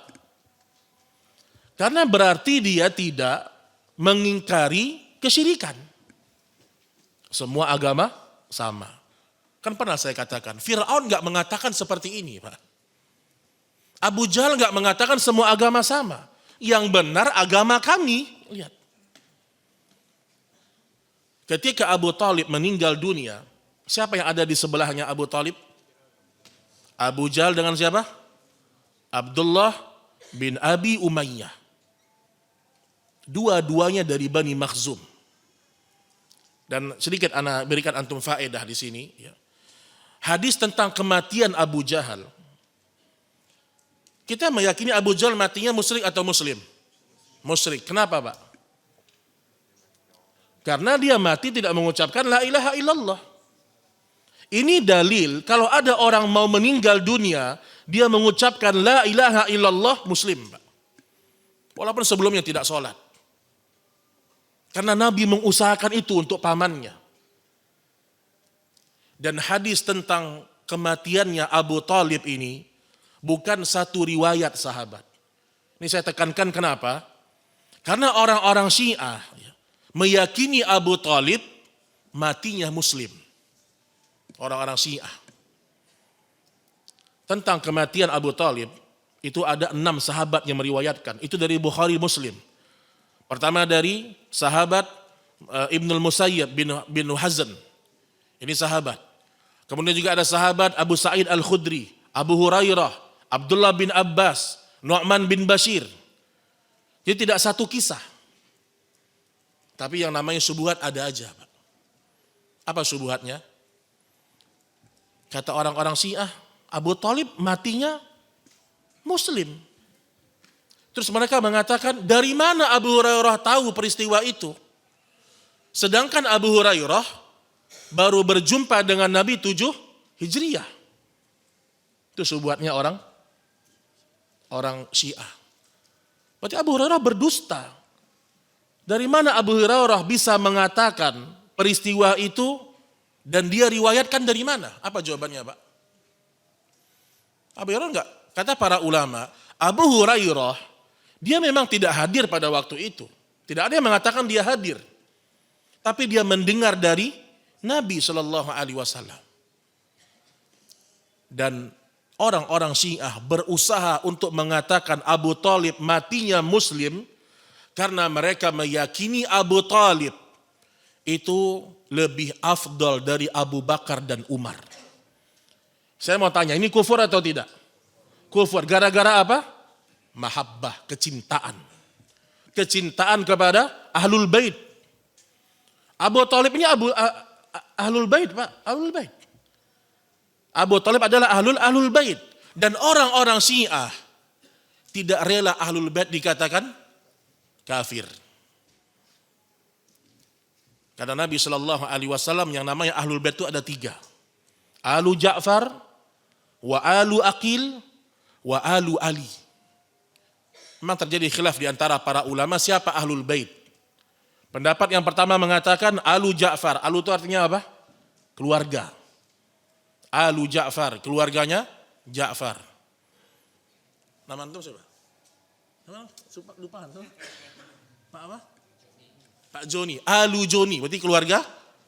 Karena berarti dia tidak mengingkari kesyirikan. Semua agama sama. Kan pernah saya katakan, Fir'aun gak mengatakan seperti ini Pak. Abu Jahal gak mengatakan semua agama sama. Yang benar agama kami. Lihat. Ketika Abu Talib meninggal dunia, siapa yang ada di sebelahnya Abu Talib? Abu Jahal dengan siapa? Abdullah bin Abi Umayyah. Dua-duanya dari Bani Makhzum. Dan sedikit ana berikan antum faedah di sini. Hadis tentang kematian Abu Jahal. Kita meyakini Abu Jahal matinya musyrik atau muslim? Musyrik. Kenapa Pak? Karena dia mati tidak mengucapkan la ilaha illallah. Ini dalil kalau ada orang mau meninggal dunia, dia mengucapkan la ilaha illallah, muslim Pak. Walaupun sebelumnya tidak sholat. Karena Nabi mengusahakan itu untuk pamannya. Dan hadis tentang kematiannya Abu Talib ini bukan satu riwayat sahabat. Ini saya tekankan kenapa? Karena orang-orang Syiah meyakini Abu Talib matinya muslim. Orang-orang Syiah. Tentang kematian Abu Talib, itu ada 6 sahabat yang meriwayatkan. Itu dari Bukhari Muslim. Pertama dari sahabat Ibnul Musayyib bin Hazn. Ini sahabat. Kemudian juga ada sahabat Abu Sa'id Al-Khudri, Abu Hurairah, Abdullah bin Abbas, Nu'man bin Bashir. Jadi tidak satu kisah. Tapi yang namanya syubhat ada aja. Apa syubhatnya? Kata orang-orang Syiah, Abu Talib matinya muslim. Terus mereka mengatakan, dari mana Abu Hurairah tahu peristiwa itu? Sedangkan Abu Hurairah baru berjumpa dengan Nabi 7 Hijriah. Itu subuhatnya orang Syiah. Berarti Abu Hurairah berdusta. Dari mana Abu Hurairah bisa mengatakan peristiwa itu dan dia riwayatkan dari mana? Apa jawabannya, Pak? Abu Hurairah enggak. Kata para ulama, Abu Hurairah dia memang tidak hadir pada waktu itu. Tidak ada yang mengatakan dia hadir. Tapi dia mendengar dari Nabi Shallallahu Alaihi Wasallam. Dan orang-orang Syiah berusaha untuk mengatakan Abu Thalib matinya Muslim karena mereka meyakini Abu Thalib itu lebih afdal dari Abu Bakar dan Umar. Saya mau tanya, ini kufur atau tidak? Kufur. Gara-gara apa? Mahabbah, kecintaan. Kecintaan kepada Ahlul Bait. Abu Thalib ini Ahlul Bait, Pak. Ahlul Bait. Abu Thalib adalah Ahlul Bait. Dan orang-orang Syiah tidak rela Ahlul Bait dikatakan kafir. Karena Nabi Shallallahu Alaihi Wasallam yang namanya Ahlul Bait itu ada 3. Alu Ja'far, wa alu Aqil, wa alu Ali. Memang terjadi khilaf di antara para ulama siapa Ahlul Bait. Pendapat yang pertama mengatakan Alu Ja'far. Alu itu artinya apa? Keluarga. Alu Ja'far, keluarganya Ja'far. Nama antum siapa? Nama? Lupa antum. Pak apa? Pak Joni. Alu Joni, berarti keluarga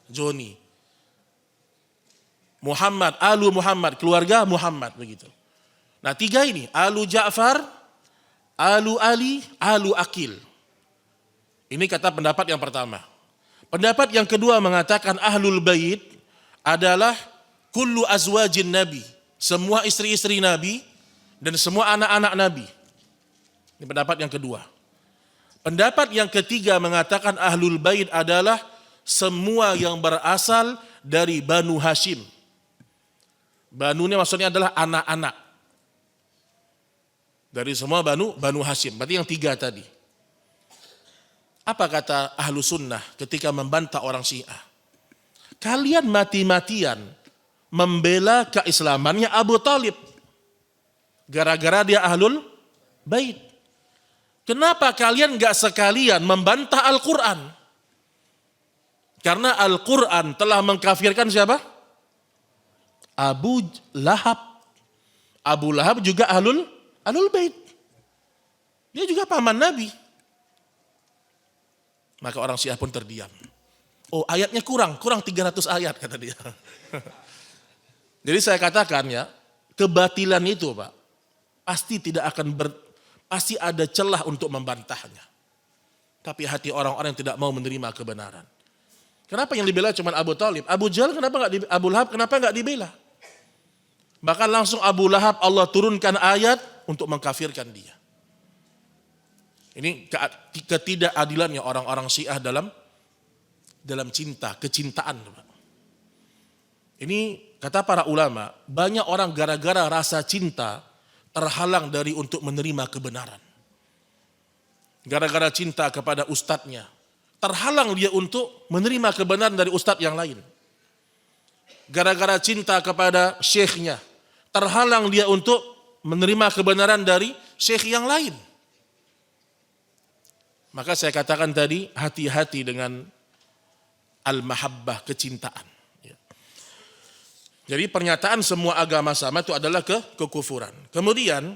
Joni. Muhammad, Alu Muhammad, keluarga Muhammad begitu. Nah 3 ini, Alu Ja'far, Alu Ali, Alu Aqil. Ini kata pendapat yang pertama. Pendapat yang kedua mengatakan Ahlul Bait adalah kullu azwajin Nabi. Semua istri-istri Nabi dan semua anak-anak Nabi. Ini pendapat yang kedua. Pendapat yang ketiga mengatakan Ahlul Bait adalah semua yang berasal dari Banu Hashim. Banu ini maksudnya adalah anak-anak. Dari semua Banu Hashim. Berarti yang 3 tadi. Apa kata Ahlu Sunnah ketika membantah orang Syiah? Kalian mati-matian membela keislamannya Abu Thalib. Gara-gara dia Ahlul Bait. Kenapa kalian gak sekalian membantah Al-Quran? Karena Al-Quran telah mengkafirkan siapa? Abu Lahab. Abu Lahab juga Ahlul Bait. Dia juga paman Nabi. Maka orang Syiah pun terdiam. Oh, ayatnya kurang 300 ayat kata dia. Jadi saya katakan ya, kebatilan itu Pak, pasti tidak akan pasti ada celah untuk membantahnya. Tapi hati orang-orang yang tidak mau menerima kebenaran. Kenapa yang dibela cuma Abu Thalib? Abu Jahal Abu Lahab kenapa enggak dibela? Bahkan langsung Abu Lahab Allah turunkan ayat untuk mengkafirkan dia. Ini ketidakadilannya orang-orang Syiah dalam cinta, kecintaan. Ini kata para ulama, banyak orang gara-gara rasa cinta terhalang dari untuk menerima kebenaran. Gara-gara cinta kepada ustadznya, terhalang dia untuk menerima kebenaran dari ustadz yang lain. Gara-gara cinta kepada syekhnya, terhalang dia untuk menerima kebenaran dari syekh yang lain. Maka saya katakan tadi, hati-hati dengan al-mahabbah, kecintaan. Jadi pernyataan semua agama sama itu adalah kekufuran. Kemudian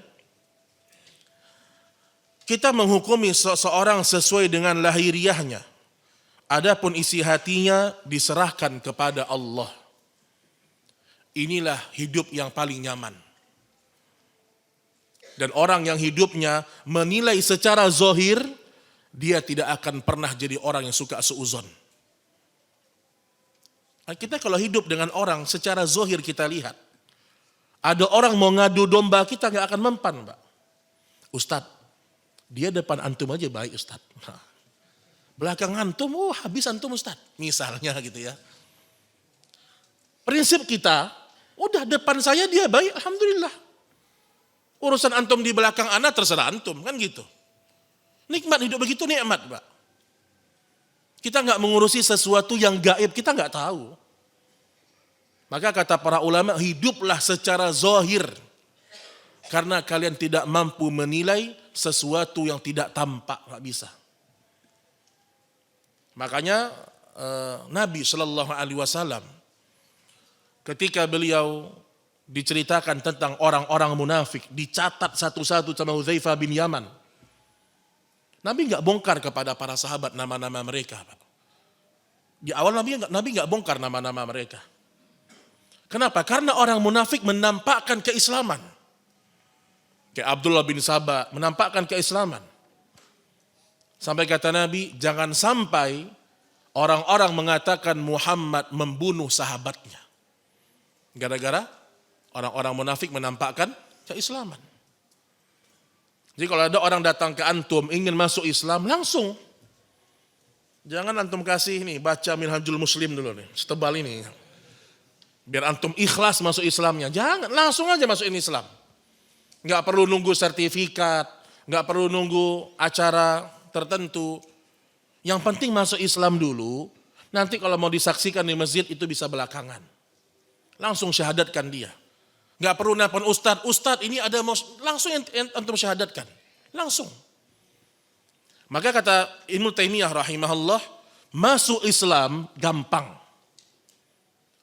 kita menghukumi seseorang sesuai dengan lahiriahnya. Adapun isi hatinya diserahkan kepada Allah. Inilah hidup yang paling nyaman. Dan orang yang hidupnya menilai secara zahir, dia tidak akan pernah jadi orang yang suka suuzon. Kita kalau hidup dengan orang secara zahir kita lihat. Ada orang mau ngadu domba kita gak akan mempan Pak. Ustadz, dia depan antum aja baik Ustadz. Nah, belakang antum, habis antum Ustadz. Misalnya gitu ya. Prinsip kita, udah depan saya dia baik, alhamdulillah. Urusan antum di belakang anak terserah antum, kan gitu. Nikmat hidup begitu nikmat, Pak. Kita nggak mengurusi sesuatu yang gaib, kita nggak tahu. Maka kata para ulama, hiduplah secara zahir. Karena kalian tidak mampu menilai sesuatu yang tidak tampak, nggak bisa. Makanya Nabi Shallallahu Alaihi Wasallam ketika beliau diceritakan tentang orang-orang munafik, dicatat satu-satu sama Hudzaifah bin Yaman. Nabi nggak bongkar kepada para sahabat nama-nama mereka, Pak. Di awal Nabi nggak bongkar nama-nama mereka. Kenapa? Karena orang munafik menampakkan keislaman. Kayak Abdullah bin Sabah menampakkan keislaman. Sampai kata Nabi, jangan sampai orang-orang mengatakan Muhammad membunuh sahabatnya. Gara-gara orang-orang munafik menampakkan keislaman. Jadi kalau ada orang datang ke antum ingin masuk Islam, langsung. Jangan antum kasih nih, baca Minhajul Muslim dulu nih, setebal ini. Biar antum ikhlas masuk Islamnya. Jangan, langsung aja masukin Islam. Nggak perlu nunggu sertifikat, nggak perlu nunggu acara tertentu. Yang penting masuk Islam dulu, nanti kalau mau disaksikan di masjid itu bisa belakangan. Langsung syahadatkan dia. Nggak perlu nelpon Ustadz ini ada mau, langsung antum syahadatkan. Langsung. Maka kata Ibnu Taimiyah rahimahullah, masuk Islam gampang.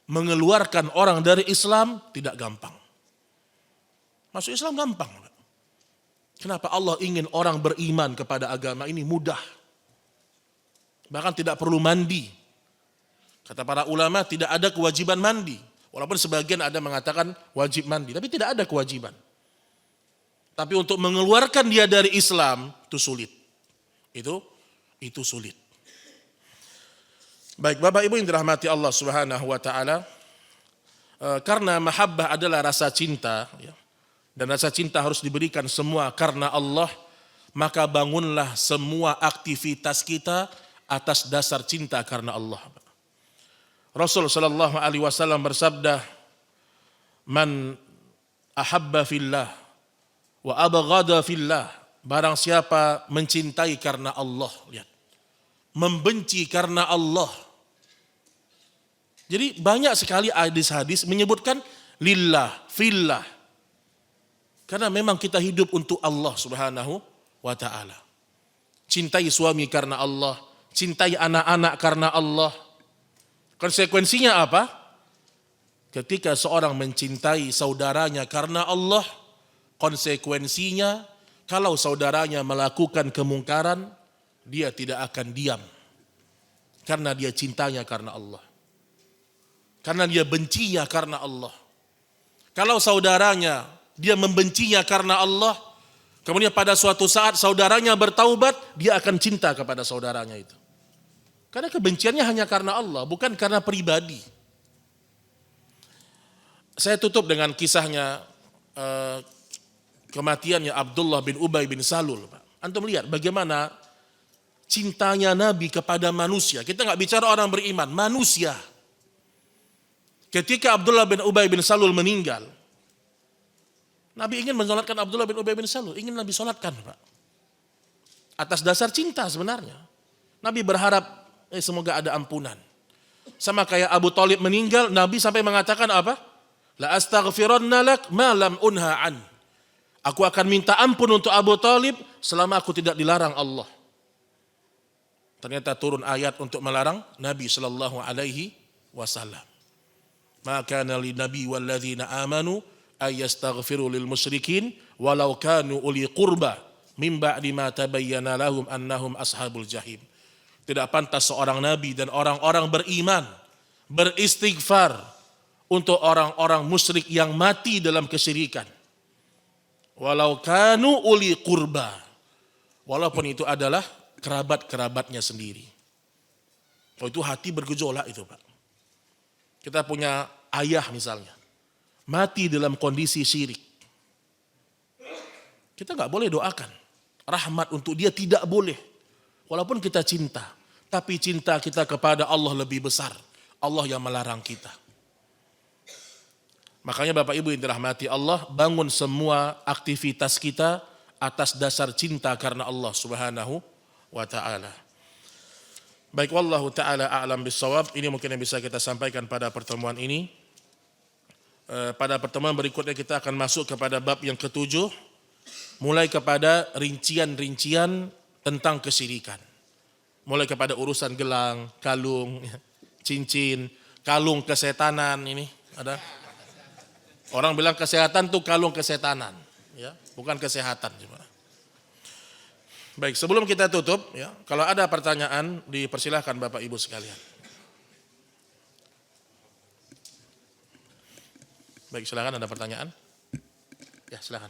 Mengeluarkan orang dari Islam tidak gampang. Masuk Islam gampang. Kenapa Allah ingin orang beriman kepada agama ini mudah. Bahkan tidak perlu mandi. Kata para ulama tidak ada kewajiban mandi. Walaupun sebagian ada mengatakan wajib mandi. Tapi tidak ada kewajiban. Tapi untuk mengeluarkan dia dari Islam itu sulit. Itu sulit. Baik, Bapak Ibu yang dirahmati Allah Subhanahu wa taala, karena mahabbah adalah rasa cinta, ya, dan rasa cinta harus diberikan semua karena Allah, maka bangunlah semua aktivitas kita atas dasar cinta karena Allah. Rasul sallallahu alaihi wasallam bersabda, "Man ahabba fillah wa abghada fillah." Barang siapa mencintai karena Allah, lihat. Membenci karena Allah. Jadi banyak sekali hadis-hadis menyebutkan lillah, fillah. Karena memang kita hidup untuk Allah Subhanahu wa taala. Cintai suami karena Allah, cintai anak-anak karena Allah. Konsekuensinya apa? Ketika seorang mencintai saudaranya karena Allah, konsekuensinya kalau saudaranya melakukan kemungkaran, dia tidak akan diam. Karena dia cintanya karena Allah. Karena dia bencinya karena Allah. Kalau saudaranya dia membencinya karena Allah, kemudian pada suatu saat saudaranya bertaubat, dia akan cinta kepada saudaranya itu. Karena kebenciannya hanya karena Allah, bukan karena pribadi. Saya tutup dengan kisahnya kematiannya Abdullah bin Ubay bin Salul. Antum lihat bagaimana cintanya Nabi kepada manusia. Kita nggak bicara orang beriman, manusia. Ketika Abdullah bin Ubay bin Salul meninggal, Nabi ingin mensolatkan Abdullah bin Ubay bin Salul, ingin Nabi solatkan, Pak. Atas dasar cinta sebenarnya. Nabi berharap semoga ada ampunan. Sama kayak Abu Thalib meninggal, Nabi sampai mengatakan apa? La astaghfiranna lak ma lam unha an. Aku akan minta ampun untuk Abu Thalib selama aku tidak dilarang Allah. Ternyata turun ayat untuk melarang Nabi sallallahu alaihi wasallam. Maka li nabi walladzina amanu ayastaghfiru lil musyrikin walau kanu uli qurba min ba'di ma tabayyana lahum annahum ashabul jahim. Tidak pantas seorang nabi dan orang-orang beriman beristighfar untuk orang-orang musyrik yang mati dalam kesyirikan. Walau kanu uli qurba. Walaupun itu adalah kerabat-kerabatnya sendiri. Oh, itu hati bergejolak itu, Pak. Kita punya ayah misalnya, mati dalam kondisi syirik. Kita nggak boleh doakan rahmat untuk dia, tidak boleh. Walaupun kita cinta, tapi cinta kita kepada Allah lebih besar. Allah yang melarang kita. Makanya Bapak Ibu yang dirahmati Allah, bangun semua aktivitas kita atas dasar cinta karena Allah Subhanahu wa taala. Baik, wallahu taala a'lam bissawab. Ini mungkin yang bisa kita sampaikan pada pertemuan ini. Pada pertemuan berikutnya kita akan masuk kepada bab yang ketujuh, mulai kepada rincian-rincian tentang kesyirikan. Mulai kepada urusan gelang, kalung, cincin, kalung kesetanan ini ada. Orang bilang kesehatan tuh kalung kesetanan, ya, bukan kesehatan. Baik, sebelum kita tutup, ya, kalau ada pertanyaan dipersilahkan Bapak Ibu sekalian. Baik, silakan, ada pertanyaan? Ya, silakan.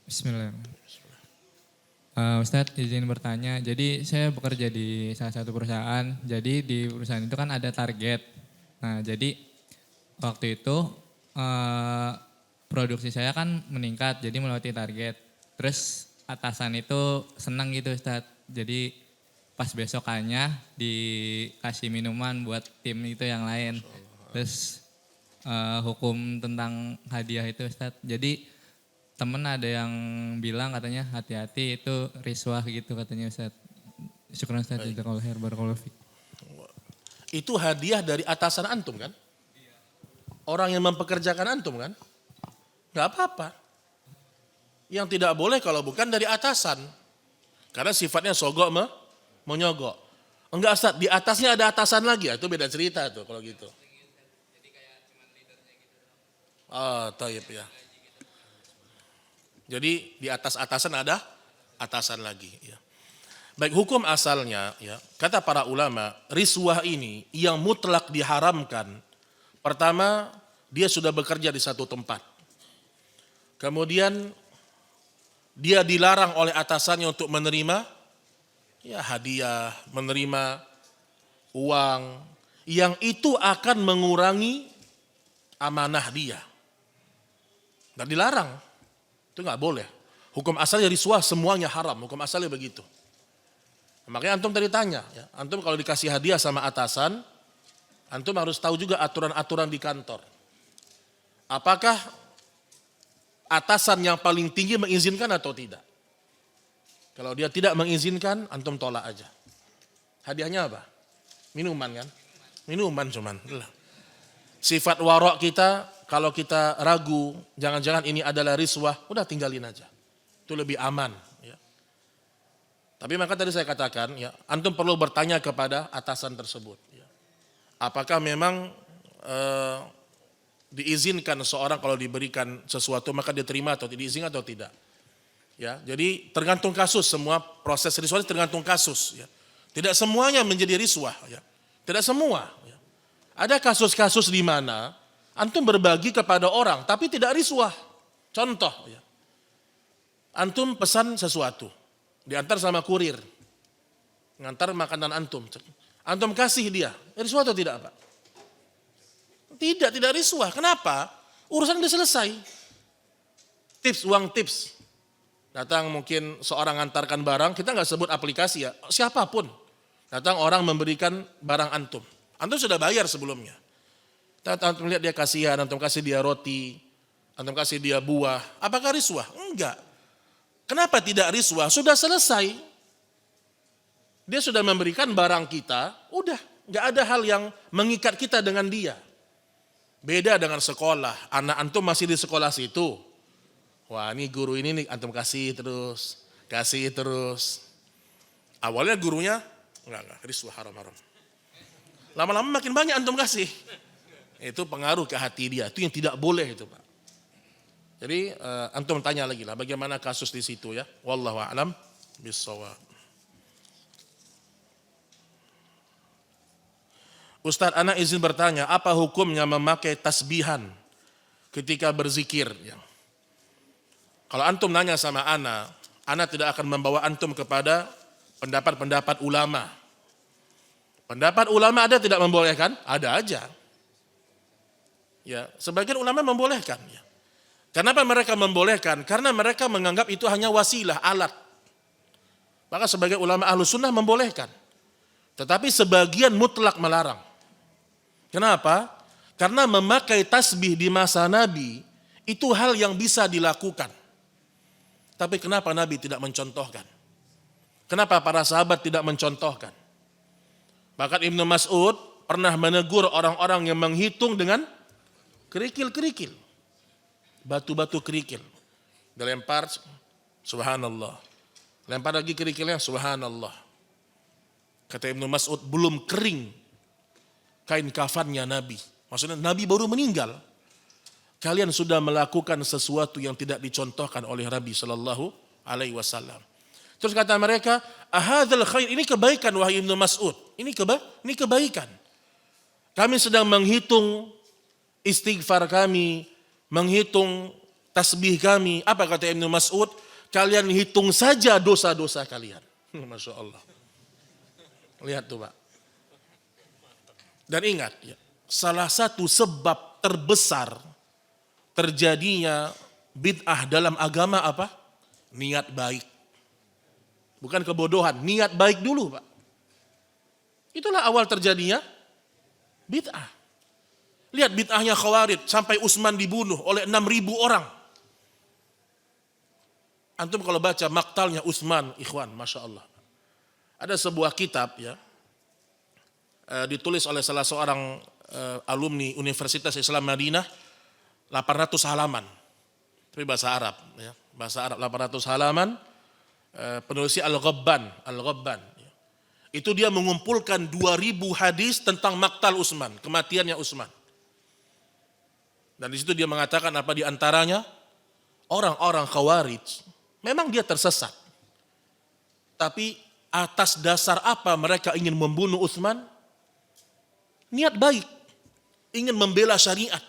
Bismillahirrahmanirrahim. Ustadz, izin bertanya. Jadi saya bekerja di salah satu perusahaan. Jadi di perusahaan itu kan ada target. Nah, jadi waktu itu produksi saya kan meningkat, jadi melewati target. Terus atasan itu senang gitu Ustadz. Jadi pas besokannya dikasih minuman buat tim itu yang lain. Terus hukum tentang hadiah itu Ustadz. Jadi temen ada yang bilang katanya hati-hati itu riswah gitu katanya Ustaz. Syukran Ustaz, jazakallahu khair, barakallahu fiik. Itu hadiah dari atasan antum kan? Orang yang mempekerjakan antum kan? Gak apa-apa. Yang tidak boleh kalau bukan dari atasan. Karena sifatnya sogok menyogok. Enggak Ustaz, di atasnya ada atasan lagi, itu beda cerita tuh kalau gitu. Oh, taib ya. Jadi di atas atasan ada atasan lagi. Ya. Baik, hukum asalnya, ya, kata para ulama, riswah ini yang mutlak diharamkan. Pertama, dia sudah bekerja di satu tempat. Kemudian dia dilarang oleh atasannya untuk menerima ya hadiah, menerima uang yang itu akan mengurangi amanah dia. Dan dilarang. Itu nggak boleh. Hukum asalnya riswah semuanya haram. Hukum asalnya begitu. Makanya antum tadi tanya, ya, antum kalau dikasih hadiah sama atasan, antum harus tahu juga aturan-aturan di kantor. Apakah atasan yang paling tinggi mengizinkan atau tidak? Kalau dia tidak mengizinkan, antum tolak aja. Hadiahnya apa? Minuman kan? Minuman cuman. Sifat warok kita, kalau kita ragu, jangan-jangan ini adalah riswah, udah tinggalin aja. Itu lebih aman. Ya. Tapi maka tadi saya katakan, ya, antum perlu bertanya kepada atasan tersebut. Ya. Apakah memang diizinkan seorang kalau diberikan sesuatu maka dia terima atau diizinkan atau tidak. Ya, jadi tergantung kasus, semua proses riswah tergantung kasus. Ya. Tidak semuanya menjadi riswah. Ya. Tidak semua. Ya. Ada kasus-kasus di mana antum berbagi kepada orang, tapi tidak riswah. Contoh, ya. Antum pesan sesuatu, diantar sama kurir, ngantar makanan antum. Antum kasih dia, riswah atau tidak Pak? Tidak riswah. Kenapa? Urusan sudah selesai. Tips, uang tips. Datang mungkin seorang ngantarkan barang, kita nggak sebut aplikasi ya, siapapun. Datang orang memberikan barang antum. Antum sudah bayar sebelumnya. Antum lihat dia kasihan, antum kasih dia roti, antum kasih dia buah. Apakah riswah? Enggak. Kenapa tidak riswah? Sudah selesai. Dia sudah memberikan barang kita, udah. Enggak ada hal yang mengikat kita dengan dia. Beda dengan sekolah. Anak antum masih di sekolah situ. Wah, ini guru ini nih antum kasih terus. Awalnya gurunya, enggak, riswah haram. Lama-lama makin banyak antum kasih. Itu pengaruh ke hati dia. Itu yang tidak boleh itu Pak. Jadi antum tanya lagi lah bagaimana kasus di situ ya. Wallahu a'lam bishawab. Ustaz, ana izin bertanya, apa hukumnya memakai tasbihan ketika berzikir? Ya. Kalau antum nanya sama ana tidak akan membawa antum kepada pendapat-pendapat ulama. Pendapat ulama ada tidak membolehkan? Ada aja. Ya, sebagian ulama membolehkan. Ya. Kenapa mereka membolehkan? Karena mereka menganggap itu hanya wasilah, alat. Maka sebagian ulama Ahlus Sunnah membolehkan. Tetapi sebagian mutlak melarang. Kenapa? Karena memakai tasbih di masa Nabi itu hal yang bisa dilakukan. Tapi kenapa Nabi tidak mencontohkan? Kenapa para sahabat tidak mencontohkan? Bahkan Ibnu Mas'ud pernah menegur orang-orang yang menghitung dengan kerikil-kerikil. Batu-batu kerikil. Dilempar, subhanallah. Lempar lagi kerikilnya, subhanallah. Kata Ibnu Mas'ud, belum kering kain kafannya Nabi. Maksudnya Nabi baru meninggal. Kalian sudah melakukan sesuatu yang tidak dicontohkan oleh Nabi Sallallahu Alaihi Wasallam. Terus kata mereka, ahadzal khair, ini kebaikan wahai Ibnu Mas'ud. Ini kebaikan. Kami sedang menghitung istighfar kami, menghitung tasbih kami. Apa kata Ibnu Mas'ud? Kalian hitung saja dosa-dosa kalian. Masya Allah. Lihat tuh Pak. Dan ingat, ya, salah satu sebab terbesar terjadinya bid'ah dalam agama apa? Niat baik. Bukan kebodohan, niat baik dulu Pak. Itulah awal terjadinya bid'ah. Lihat bid'ahnya Khawarij, sampai Utsman dibunuh oleh 6.000 orang. Antum kalau baca maktalnya Utsman, ikhwan, Masya Allah. Ada sebuah kitab ya, ditulis oleh salah seorang alumni Universitas Islam Madinah, 800 halaman. Tapi bahasa Arab ya, bahasa Arab 800 halaman, penulisnya Al-Ghabban. Itu dia mengumpulkan 2.000 hadis tentang maktal Utsman, kematiannya Utsman. Dan di situ dia mengatakan apa di antaranya? Orang-orang Khawarij memang dia tersesat. Tapi atas dasar apa mereka ingin membunuh Utsman? Niat baik, ingin membela syariat.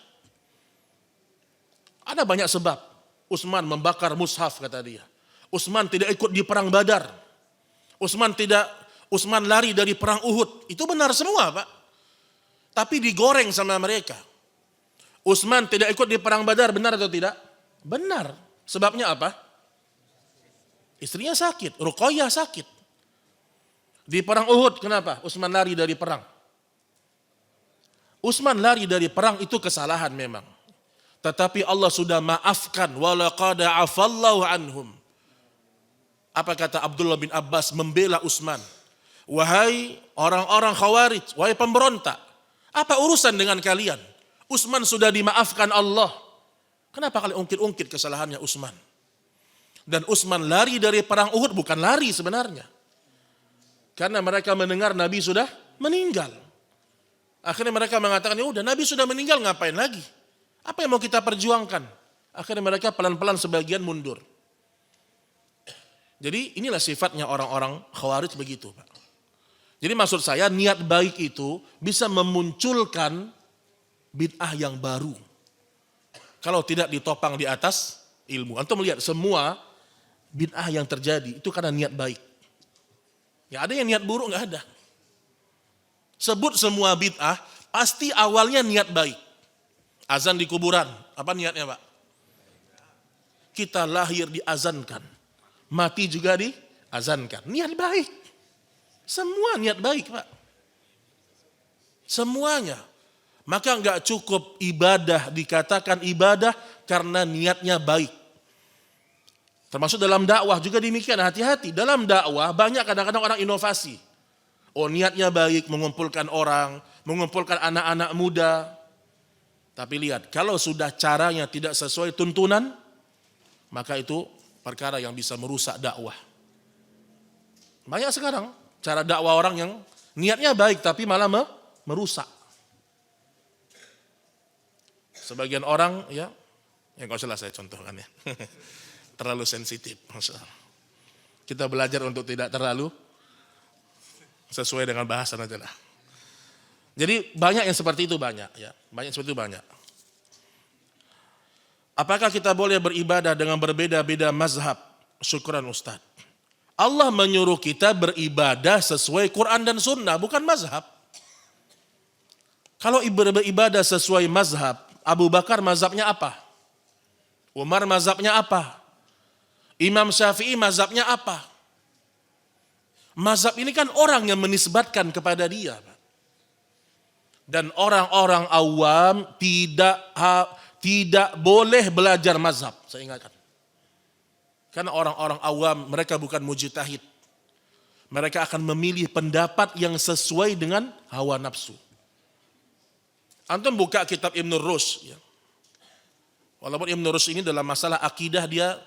Ada banyak sebab. Utsman membakar mushaf kata dia. Utsman tidak ikut di perang Badar. Utsman lari dari perang Uhud. Itu benar semua, Pak. Tapi digoreng sama mereka. Utsman tidak ikut di perang Badar, benar atau tidak? Benar. Sebabnya apa? Istrinya sakit, Ruqayyah sakit. Di perang Uhud, kenapa? Utsman lari dari perang. Utsman lari dari perang itu kesalahan memang. Tetapi Allah sudah maafkan. Walaqad afallahu anhum. Apa kata Abdullah bin Abbas membela Utsman? Wahai orang-orang Khawarij, wahai pemberontak, apa urusan dengan kalian? Utsman sudah dimaafkan Allah. Kenapa kalian ungkit-ungkit kesalahannya Utsman? Dan Utsman lari dari perang Uhud bukan lari sebenarnya. Karena mereka mendengar Nabi sudah meninggal. Akhirnya mereka mengatakan, ya udah Nabi sudah meninggal ngapain lagi? Apa yang mau kita perjuangkan? Akhirnya mereka pelan-pelan sebagian mundur. Jadi inilah sifatnya orang-orang Khawarij begitu, Pak. Jadi maksud saya niat baik itu bisa memunculkan bid'ah yang baru. Kalau tidak ditopang di atas ilmu. Antum melihat semua bid'ah yang terjadi itu karena niat baik. Ya ada yang niat buruk, nggak ada. Sebut semua bid'ah pasti awalnya niat baik. Azan di kuburan, apa niatnya Pak? Kita lahir diazankan, mati juga diazankan. Niat baik. Semua niat baik Pak. Semuanya. Maka enggak cukup ibadah dikatakan ibadah karena niatnya baik. Termasuk dalam dakwah juga demikian, hati-hati. Dalam dakwah banyak kadang-kadang orang inovasi. Oh niatnya baik, mengumpulkan orang, mengumpulkan anak-anak muda. Tapi lihat, kalau sudah caranya tidak sesuai tuntunan, maka itu perkara yang bisa merusak dakwah. Banyak sekarang cara dakwah orang yang niatnya baik tapi malah merusak. Sebagian orang ya nggak usah lah saya contohkan ya. Terlalu sensitif. Kita belajar untuk tidak terlalu sesuai dengan bahasan aja lah. Jadi banyak yang seperti itu banyak ya. Banyak seperti itu banyak. Apakah kita boleh beribadah dengan berbeda-beda mazhab? Syukran Ustaz. Allah menyuruh kita beribadah sesuai Quran dan Sunnah, bukan mazhab. Kalau beribadah sesuai mazhab, Abu Bakar mazhabnya apa? Umar mazhabnya apa? Imam Syafi'i mazhabnya apa? Mazhab ini kan orang yang menisbatkan kepada dia. Dan orang-orang awam tidak boleh belajar mazhab, saya ingatkan. Karena orang-orang awam mereka bukan mujtahid. Mereka akan memilih pendapat yang sesuai dengan hawa nafsu. Antum buka kitab Ibn Rushd. Ya. Walaupun Ibn Rushd ini dalam masalah akidah dia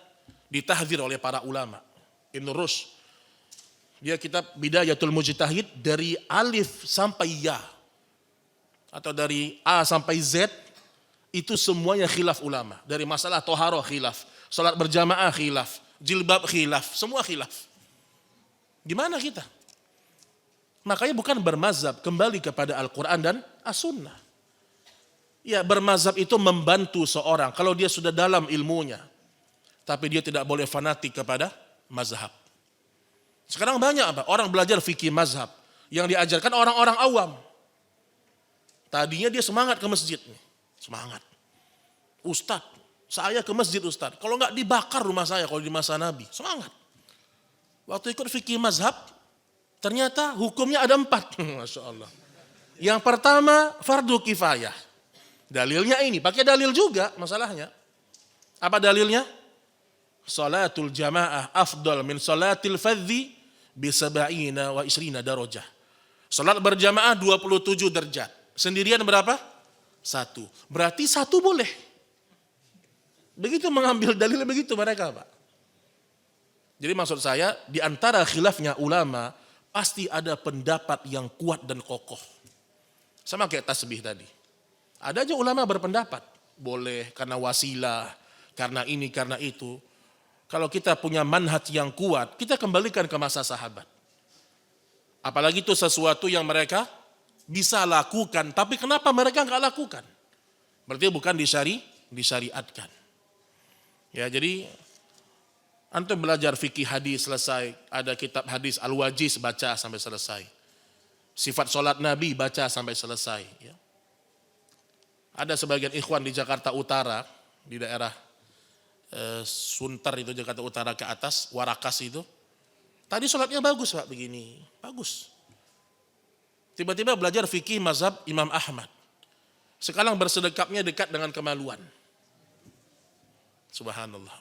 ditahdzir oleh para ulama. Ibn Rushd. Dia kitab Bidayatul Mujtahid dari alif sampai ya. Atau dari A sampai Z. Itu semuanya khilaf ulama. Dari masalah toharoh khilaf. Salat berjamaah khilaf. Jilbab khilaf. Semua khilaf. Gimana kita? Makanya bukan bermazhab. Kembali kepada Al-Quran dan As-Sunnah. Ya, bermazhab itu membantu seorang. Kalau dia sudah dalam ilmunya. Tapi dia tidak boleh fanatik kepada mazhab. Sekarang banyak apa? Orang belajar fikih mazhab. Yang diajarkan orang-orang awam. Tadinya dia semangat ke masjid. Semangat. Ustadz, saya ke masjid Ustadz. Kalau enggak dibakar rumah saya kalau di masa Nabi. Semangat. Waktu ikut fikih mazhab, ternyata hukumnya ada 4. Masya Allah. Yang pertama, fardu kifayah. Dalilnya ini, pakai dalil juga masalahnya. Apa dalilnya? Salatul jamaah afdal min salatil fadhi bisaba'ina wa isrina darajah. Salat berjamaah 27 derajat. Sendirian berapa? 1. Berarti 1 boleh. Begitu mengambil dalil begitu mereka, Pak. Jadi maksud saya, di antara khilafnya ulama, pasti ada pendapat yang kuat dan kokoh. Sama kayak tasbih tadi. Ada aja ulama berpendapat. Boleh karena wasilah, karena ini, karena itu. Kalau kita punya manhaj yang kuat, kita kembalikan ke masa sahabat. Apalagi itu sesuatu yang mereka bisa lakukan, tapi kenapa mereka nggak lakukan? Berarti bukan disyariatkan. Ya, jadi antum belajar fikih hadis selesai, ada kitab hadis Al-Wajiz baca sampai selesai. Sifat sholat Nabi baca sampai selesai. Ya. Ada sebagian ikhwan di Jakarta Utara, di daerah Sunter itu Jakarta Utara ke atas, Warakas itu. Tadi sholatnya bagus Pak, begini, bagus. Tiba-tiba belajar fikih mazhab Imam Ahmad. Sekarang bersedekapnya dekat dengan kemaluan. Subhanallah.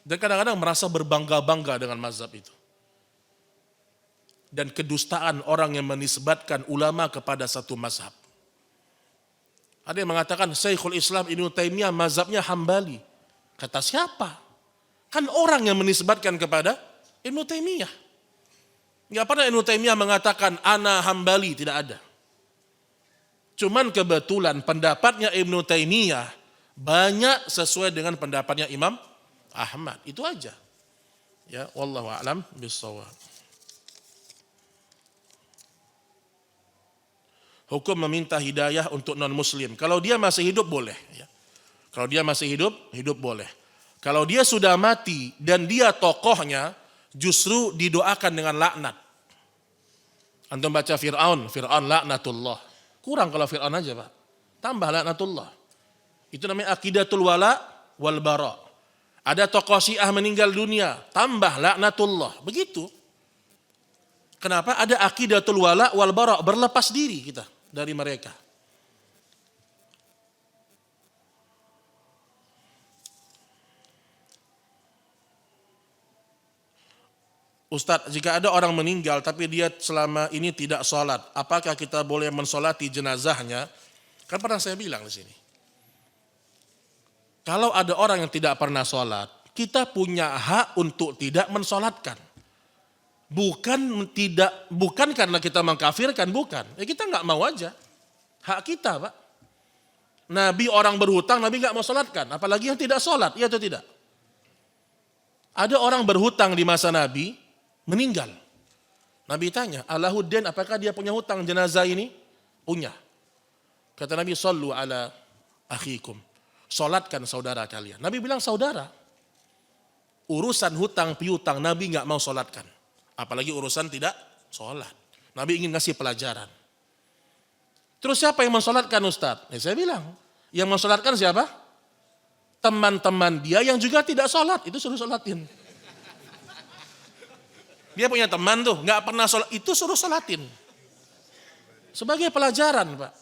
Dan kadang-kadang merasa berbangga-bangga dengan mazhab itu. Dan kedustaan orang yang menisbatkan ulama kepada satu mazhab. Ada yang mengatakan Syekhul Islam Ibnu Taimiyah mazhabnya Hambali. Kata siapa? Kan orang yang menisbatkan kepada Ibnu Taimiyah. Enggak pernah Ibnu Taimiyah mengatakan ana Hambali, tidak ada. Cuman kebetulan pendapatnya Ibnu Taimiyah banyak sesuai dengan pendapatnya Imam Ahmad. Itu aja. Ya, wallahu a'lam bissawab. Hukum meminta hidayah untuk non-muslim. Kalau dia masih hidup boleh. Ya. Kalau dia masih hidup boleh. Kalau dia sudah mati dan dia tokohnya, justru didoakan dengan laknat. Antum baca Fir'aun laknatullah. Kurang kalau Fir'aun aja Pak. Tambah laknatullah. Itu namanya aqidatul wala wal bara. Ada tokoh Syiah meninggal dunia, tambah laknatullah. Begitu. Kenapa? Ada aqidatul wala wal bara, berlepas diri kita dari mereka. Ustadz, jika ada orang meninggal tapi dia selama ini tidak sholat, apakah kita boleh mensolati jenazahnya? Kan pernah saya bilang di sini. Kalau ada orang yang tidak pernah sholat, kita punya hak untuk tidak mensolatkan. Bukan karena kita mengkafirkan, bukan. Ya kita nggak mau aja. Hak kita, Pak. Nabi orang berhutang, Nabi nggak mau sholatkan. Apalagi yang tidak sholat, iya atau tidak? Ada orang berhutang di masa Nabi, meninggal. Nabi tanya, Alahuddin apakah dia punya hutang jenazah ini? Punya. Kata Nabi, sallu ala akhikum. Sholatkan saudara kalian. Nabi bilang saudara. Urusan hutang piutang Nabi nggak mau sholatkan. Apalagi urusan tidak sholat. Nabi ingin ngasih pelajaran. Terus siapa yang mensolatkan Ustaz? Saya bilang, yang mensolatkan siapa? Teman-teman dia yang juga tidak sholat. Itu suruh sholatin. Dia punya teman tuh, nggak pernah sholat, itu suruh sholatin. Sebagai pelajaran, Pak.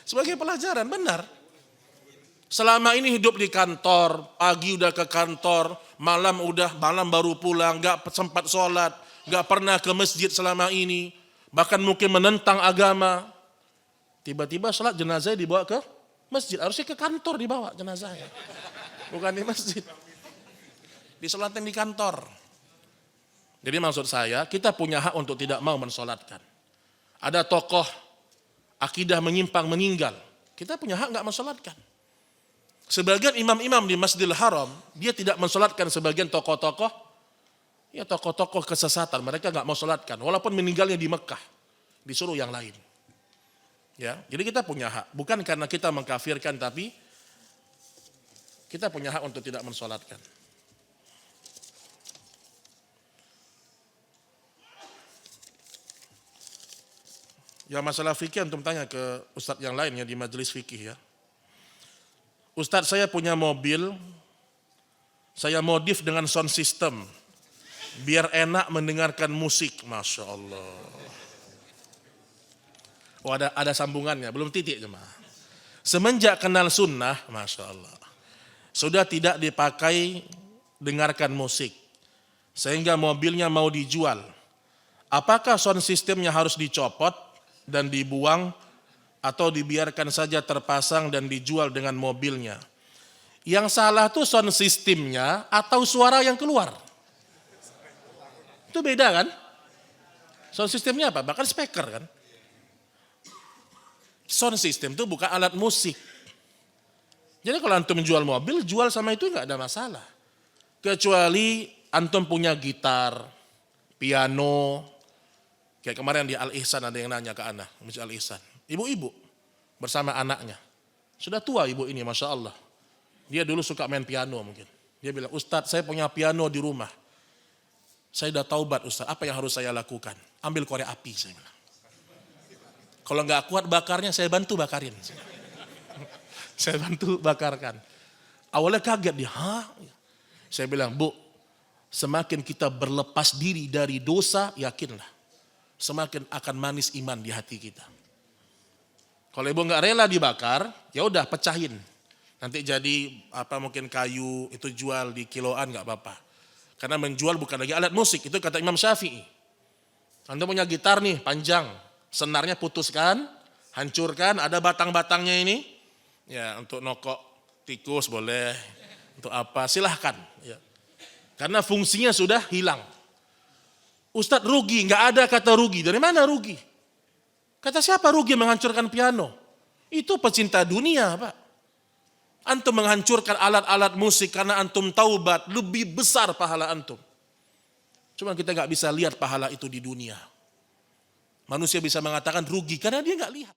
Sebagai pelajaran, benar. Selama ini hidup di kantor, pagi udah ke kantor, malam baru pulang, nggak sempat sholat, nggak pernah ke masjid selama ini, bahkan mungkin menentang agama. Tiba-tiba sholat jenazah dibawa ke masjid, harusnya ke kantor dibawa jenazahnya, bukan di masjid. Disolatin di kantor. Jadi maksud saya, kita punya hak untuk tidak mau mensolatkan. Ada tokoh akidah menyimpang meninggal, kita punya hak nggak mensolatkan. Sebagian imam-imam di Masjidil Haram, dia tidak mensolatkan sebagian tokoh-tokoh, ya tokoh-tokoh kesesatan, mereka nggak mau solatkan, walaupun meninggalnya di Mekah, disuruh yang lain. Ya, jadi kita punya hak, bukan karena kita mengkafirkan, tapi kita punya hak untuk tidak mensolatkan. Ya masalah fikih antum tanya ke ustadz yang lain ya di majelis fikih ya. Ustadz saya punya mobil, saya modif dengan sound system, biar enak mendengarkan musik, Masya Allah. Oh ada sambungannya, belum titik jemaah. Semenjak kenal sunnah, Masya Allah, sudah tidak dipakai dengarkan musik, sehingga mobilnya mau dijual. Apakah sound systemnya harus dicopot dan dibuang, atau dibiarkan saja terpasang dan dijual dengan mobilnya? Yang salah tuh sound systemnya atau suara yang keluar. Itu beda kan? Sound systemnya apa? Bahkan speaker kan? Sound system itu bukan alat musik. Jadi kalau antum menjual mobil, jual sama itu nggak ada masalah. Kecuali antum punya gitar, piano. Kayak kemarin di Al-Ihsan ada yang nanya ke anak, Masjid Al-Ihsan. Ibu-ibu bersama anaknya. Sudah tua ibu ini, Masya Allah. Dia dulu suka main piano mungkin. Dia bilang, Ustadz saya punya piano di rumah. Saya udah taubat Ustadz, apa yang harus saya lakukan? Ambil korek api, saya bilang. Kalau nggak kuat bakarnya, saya bantu bakarin. Saya bantu bakarkan. Awalnya kaget dia, hah? Saya bilang, Bu, semakin kita berlepas diri dari dosa, yakinlah, semakin akan manis iman di hati kita. Kalau ibu nggak rela dibakar, ya udah pecahin. Nanti jadi mungkin kayu, itu jual di kiloan nggak apa-apa. Karena menjual bukan lagi alat musik, itu kata Imam Syafi'i. Anda punya gitar nih panjang, senarnya putuskan, hancurkan, ada batang-batangnya ini, ya untuk nokok tikus boleh, untuk apa silahkan. Ya. Karena fungsinya sudah hilang. Ustadz rugi, nggak ada kata rugi. Dari mana rugi? Kata siapa rugi menghancurkan piano? Itu pecinta dunia, Pak. Antum menghancurkan alat-alat musik karena antum taubat, lebih besar pahala antum. Cuma kita nggak bisa lihat pahala itu di dunia. Manusia bisa mengatakan rugi karena dia nggak lihat.